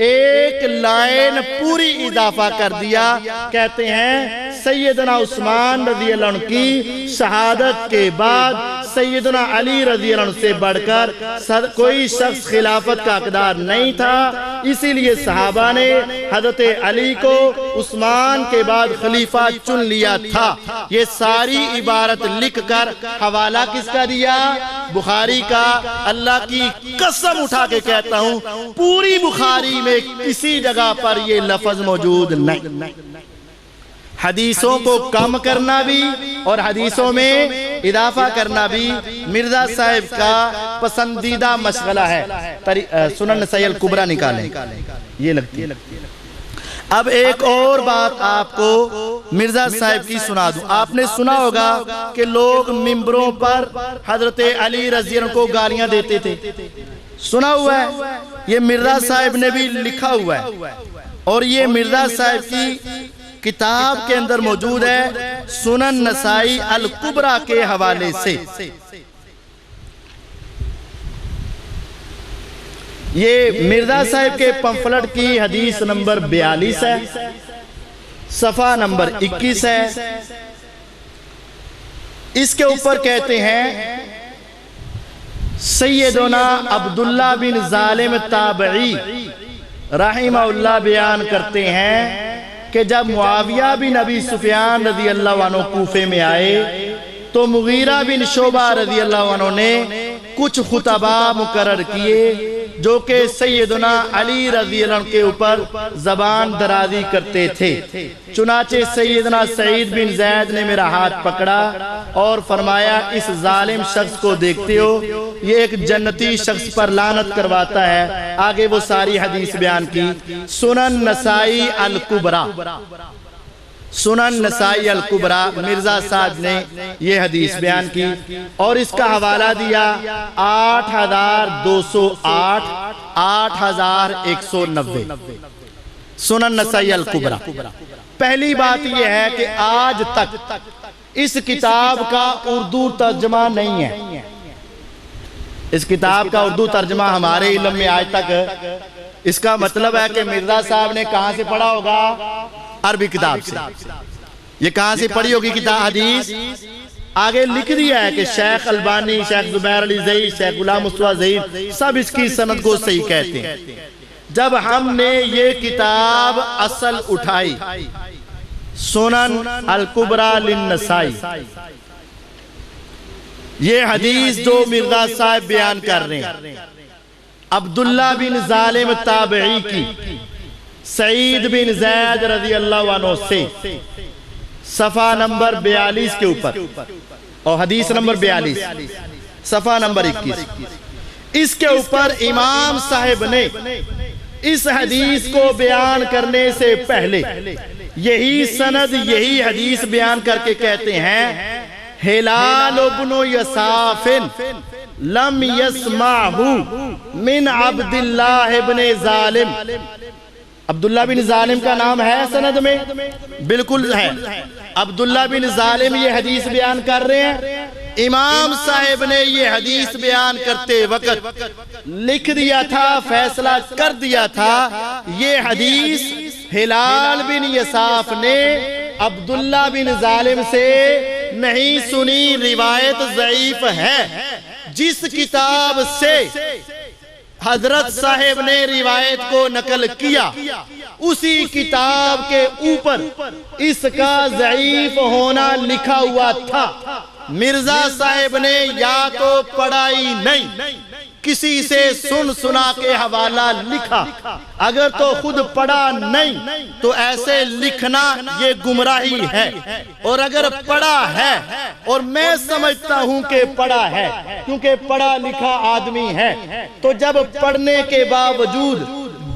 ایک لائن پوری اضافہ کر دیا۔ کہتے ہیں سیدنا عثمان رضی اللہ عنہ کی شہادت کے بعد سیدنا علی رضی اللہ عنہ سے بڑھ کر کوئی شخص خلافت کا حقدار نہیں تھا، اسی لیے صحابہ نے حضرت علی کو عثمان کے بعد خلیفہ چن لیا تھا۔ یہ ساری عبارت لکھ کر حوالہ کس کا دیا؟ بخاری کا۔ اللہ کی قسم اٹھا کے کہتا ہوں پوری بخاری میں کسی جگہ پر یہ لفظ موجود نہیں۔ حدیثوں کو کم کرنا بھی اور حدیثوں میں اضافہ کرنا بھی مرزا صاحب کا پسندیدہ مشغلہ ہے۔ سنن نسائی الکبریٰ نکالیں، یہ لگتی ہے۔ اب ایک اور بات آپ کو مرزا صاحب کی سنا دوں۔ آپ نے سنا ہوگا کہ لوگ ممبروں پر حضرت علی رضی اللہ عنہ کو گالیاں دیتے تھے، سنا ہوا ہے؟ یہ مرزا صاحب نے بھی لکھا ہوا ہے، اور یہ مرزا صاحب کی کتاب کے اندر موجود ہے سنن نسائی الکبریٰ کے حوالے سے۔ یہ مرزا صاحب کے پمفلٹ کی حدیث نمبر 42 ہے، صفحہ نمبر 21 ہے۔ اس کے اوپر کہتے ہیں سیدنا عبداللہ بن ظالم تابعی رحمہ اللہ بیان کرتے ہیں کہ جب معاویہ بن ابی سفیان رضی اللہ عنہ کوفے میں آئے تو مغیرہ بن شعبہ رضی اللہ عنہ نے کچھ خطباء مقرر کیے جو کہ سیدنا علی رضی اللہ عنہ کے اوپر زبان درازی کرتے تھے۔ چنانچہ سیدنا سعید بن زید نے میرا ہاتھ پکڑا اور فرمایا اس ظالم شخص کو دیکھتے ہو، یہ ایک جنتی شخص پر لعنت کرواتا ہے۔ آگے وہ ساری حدیث بیان کی۔ سنن نسائی الکبریٰ، سنن نسائی الکبریٰ، مرزا صاحب نے یہ حدیث بیان کی اور اس کا حوالہ دیا 8208 8190 سنن نسائی الکبریٰ۔ پہلی بات یہ ہے کہ آج تک اس کتاب کا اردو ترجمہ نہیں ہے۔ اس کتاب کا اردو ترجمہ ہمارے علم میں آج تک، اس کا مطلب ہے کہ مرزا صاحب نے کہاں سے پڑھا ہوگا؟ عربی کتاب سے۔ یہ کہاں سے پڑھی ہوگی کتاب حدیث؟ آگے لکھ دیا ہے کہ شیخ البانی، شیخ زبیر علی زئی، شیخ غلام مصطفیٰ زئی سب اس کی سند کو صحیح کہتے ہیں۔ جب ہم نے یہ کتاب اصل اٹھائی سنن الکبریٰ للنسائی، یہ حدیث جو مرزا صاحب بیان کر رہے ہیں عبداللہ بن ظالم تابعی کی سعید بن زید رضی اللہ عنہ سے، صفحہ نمبر 42 کے اوپر اور حدیث نمبر 42 صفحہ نمبر 21، اس کے اوپر امام صاحب نے اس حدیث کو بیان کرنے سے پہلے یہی سند، یہی حدیث بیان کر کے کہتے ہیں ہلال بن یساف لم یسمعہ من عبداللہ بن ظالم۔ عبداللہ بن ظالم کا نام ہے سند میں؟ بالکل ہے۔ عبداللہ بن ظالم یہ حدیث بیان کر رہے ہیں۔ امام صاحب نے یہ حدیث بیان کرتے وقت لکھ دیا تھا، فیصلہ کر دیا تھا یہ حدیث ہلال بن یساف نے عبداللہ بن ظالم سے نہیں سنی، روایت ضعیف ہے۔ جس کتاب سے حضرت صاحب نے روایت کو نقل کیا اسی کتاب کے اوپر اس کا ضعیف ہونا لکھا ہوا تھا۔ مرزا صاحب نے یا تو پڑھائی نہیں، کسی سے سن سنا کے حوالہ لکھا، اگر تو خود پڑھا نہیں تو ایسے لکھنا یہ گمراہی ہے، اور اگر پڑھا ہے اور میں سمجھتا ہوں کہ پڑھا ہے کیونکہ پڑھا لکھا آدمی ہے، تو جب پڑھنے کے باوجود،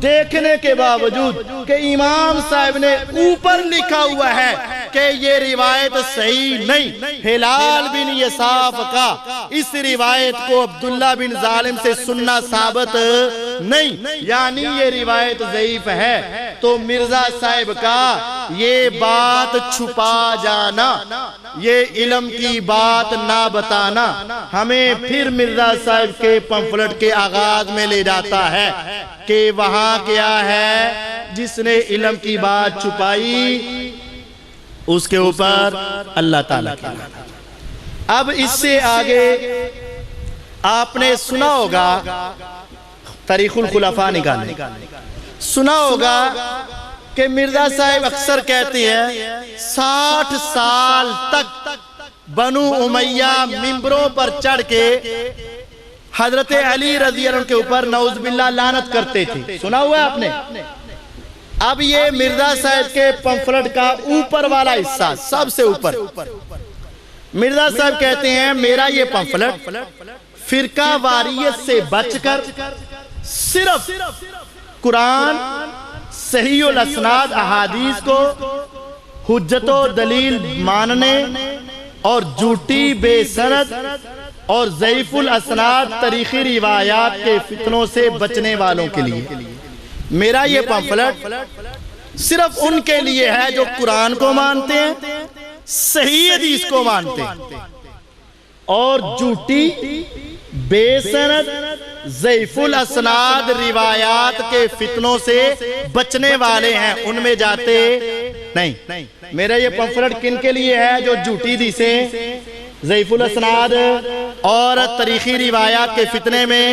دیکھنے کے باوجود کہ امام صاحب نے اوپر لکھا ہوا ہے کہ یہ روایت صحیح نہیں، ہلال بن یساف کا اس روایت کو عبداللہ بن ظالم سے سننا ثابت نہیں، یعنی یہ روایت ضعیف ہے، تو مرزا صاحب کا یہ بات چھپا جانا، یہ علم کی بات نہ بتانا ہمیں پھر مرزا صاحب کے پمفلٹ کے آغاز میں لے جاتا ہے کہ وہاں کیا ہے، جس نے علم کی بات چھپائی اس کے اوپر اللہ تعالیٰ کی لعنت۔ اب اس سے آگے آپ نے سنا ہوگا تاریخ الخلفاء نکالنے، سنا ہوگا کہ مرزا صاحب اکثر کہتے ہیں 60 سال تک بنو امیہ ممبروں پر چڑھ کے حضرت علی رضی اللہ عنہ کے اوپر نعوذ باللہ لعنت کرتے تھے، سنا ہوا ہے آپ نے؟ اب یہ مرزا صاحب کے پمفلٹ کا اوپر والا حصہ، سب سے اوپر مرزا صاحب کہتے ہیں میرا یہ پمفلٹ فرقہ واریت سے بچ کر صرف قرآن، صحیح الاسناد احادیث کو حجت و دلیل ماننے اور جھوٹی بے سند اور ضعیف الاسناد تاریخی روایات کے فتنوں سے بچنے والوں کے لیے، میرا یہ پمفلٹ صرف ان کے لیے ہے جو قرآن کو مانتے ہیں، صحیح حدیث کو مانتے ہیں اور جھوٹی بے سند ضعیف الاسناد روایات کے فتنوں سے بچنے والے ہیں، ان میں جاتے نہیں۔ میرا یہ پمفلٹ کن کے لیے ہے؟ جو جھوٹی حدیثیں، ضعیف الاسناد اور تاریخی روایات کے فتنے میں۔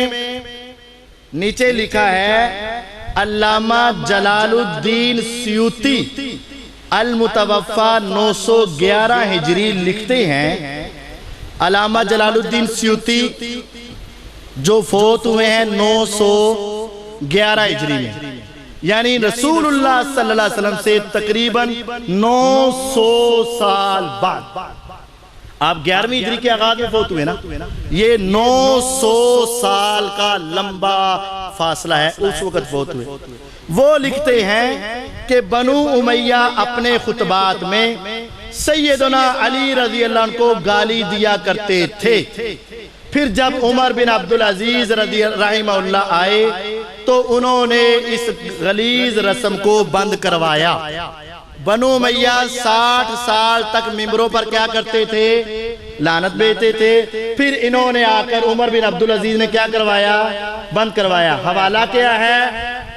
نیچے لکھا ہے علامہ جلال الدین سیوطی المتوفا 911 ہجری لکھتے ہیں، علامہ جلال الدین سیوطی جو فوت ہوئے ہیں 911 ہجری میں، یعنی رسول اللہ صلی اللہ علیہ وسلم سے تقریباً 900 سال بعد۔ آپ 11ویں ہجری کے آغاز میں فوت ہوئے نا، یہ 900 سال کا لمبا فاصلہ ہے، اس وقت فوت ہوئے۔ وہ لکھتے ہیں کہ بنو امیہ اپنے خطبات میں سیدنا علی رضی اللہ عنہ کو گالی دیا کرتے تھے، پھر جب عمر بن عبدالعزیز رحمہ اللہ آئے تو انہوں نے اس غلیظ رسم کو بند کروایا۔ بنو امیہ 60 سال تک ممبروں پر کیا کرتے تھے؟ لعنت بھیجتے تھے، پھر انہوں نے آ کر عمر بن عبدالعزیز نے کیا کروایا؟ بند کروایا۔ حوالہ کیا ہے؟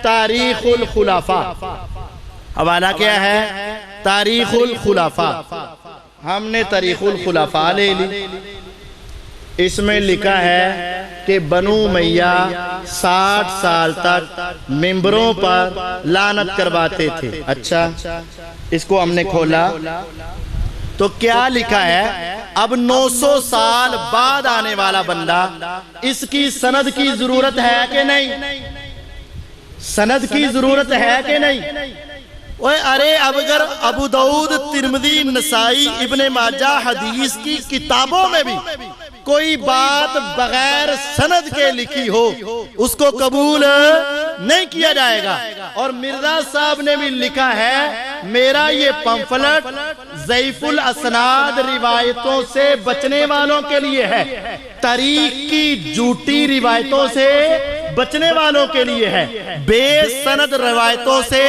تاریخ الخلفاء۔ حوالہ کیا ہے؟ تاریخ الخلفاء۔ ہم نے تاریخ الخلفاء لے لی، اس میں لکھا ہے کہ بنو امیہ 60 سال تک ممبروں پر لعنت کرواتے تھے۔ اچھا، اس کو ہم نے کھولا تو کیا لکھا ہے؟ اب 900 سال بعد آنے والا بندہ، اس کی سند کی ضرورت ہے کہ نہیں؟ سند کی ضرورت ہے کہ نہیں؟ ارے اب اگر ابو داؤد، ترمذی، نسائی، ابن ماجہ حدیث کی کتابوں میں بھی کوئی بات بغیر سند کے لکھی ہو اس کو قبول نہیں کیا جائے گا۔ اور مرزا صاحب نے بھی لکھا ہے میرا یہ پمفلٹ ضعیف الاسناد روایتوں سے بچنے والوں کے لیے ہے، تاریخ کی جھوٹی روایتوں سے بچنے والوں کے لیے ہے، بے سند روایتوں سے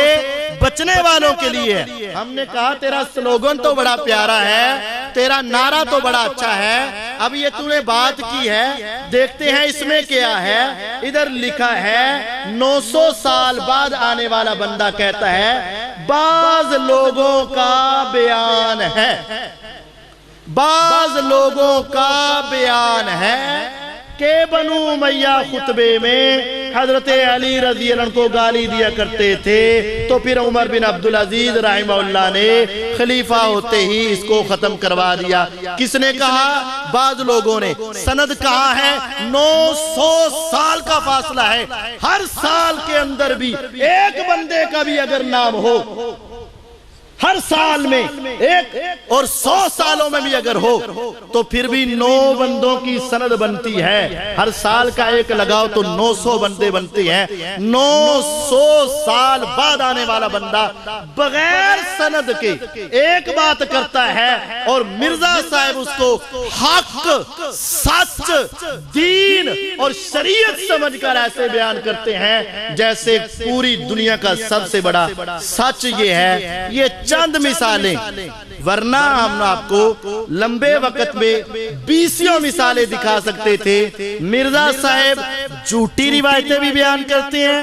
بچنے والوں کے لیے ہے۔ ہم نے کہا تیرا سلوگن تو بڑا پیارا ہے، تیرا نعرہ تو بڑا اچھا ہے، اب یہ تو نے بات کی ہے، دیکھتے ہیں اس میں کیا ہے۔ ادھر لکھا ہے 900 سال بعد آنے والا بندہ کہتا ہے بعض لوگوں کا بیان ہے، بعض لوگوں کا بیان ہے کہ بنو امیہ خطبے میں حضرت علی رضی اللہ عنہ کو گالی دیا کرتے تھے، تو پھر عمر بن عبدالعزیز رحمہ اللہ نے خلیفہ ہوتے ہی اس کو ختم کروا دیا۔ کس نے کہا؟ بعض لوگوں نے۔ سند کہاں ہے؟ 900 سال کا فاصلہ ہے، ہر سال کے اندر بھی ایک بندے کا بھی اگر نام ہو ہر سال میں ایک اور 100 سالوں میں بھی اگر ہو تو پھر بھی 9 بندوں کی سند بنتی ہے. ہر سال کا ایک لگاؤ تو 900 بندے بنتے ہیں. 900 سال بعد آنے والا بندہ بغیر سند کے ایک بات کرتا ہے اور مرزا صاحب اس کو حق، سچ، دین اور شریعت سمجھ کر ایسے بیان کرتے ہیں جیسے پوری دنیا کا سب سے بڑا سچ یہ ہے. یہ چند مثالیں، ورنہ ہم آپ کو لمبے وقت میں 20 مثالیں دکھا سکتے تھے. مرزا صاحب جھوٹی روایتیں بھی بیان کرتے ہیں،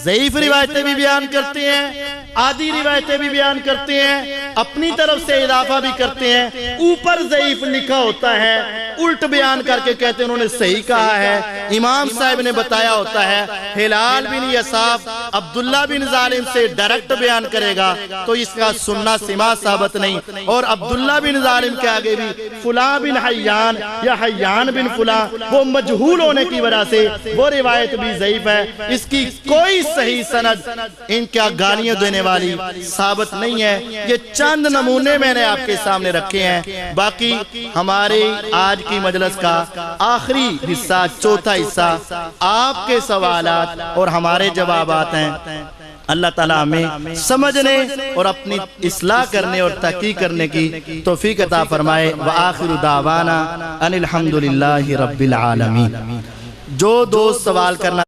ضعیف روایتیں بھی بیان کرتے ہیں، آدھی روایتیں بھی بیان کرتے ہیں، اپنی طرف سے اضافہ بھی کرتے ہیں. اوپر ضعیف لکھا ہوتا ہے، الٹ بیان کر کے کہتے ہیں انہوں نے صحیح کہا ہے. امام صاحب نے بتایا ہوتا ہے ہلال بن یساف عبداللہ بن ظالم سے ڈائریکٹ بیان کرے گا تو اس کا سننا سما ثابت نہیں، اور عبداللہ بن ظالم کے آگے بھی فلاں بن حیان یا حیان بن فلاں وہ مجہول ہونے کی وجہ سے وہ روایت بھی ضعیف ہے. اس کی کوئی صحیح سند ان کا گالیاں دینے والی ثابت نہیں ہے. یہ چند نمونے میں نے آپ کے سامنے رکھے ہیں. باقی ہمارے آج کی مجلس کا آخری حصہ، چوتھا حصہ آپ کے سوالات اور ہمارے جوابات ہیں. اللہ تعالیٰ ہمیں سمجھنے اور اپنی اصلاح کرنے اور تحقیق کرنے کی توفیق عطا فرمائے. وآخر دعوانا ان الحمدللہ رب العالمین. جو دوست سوال کرنا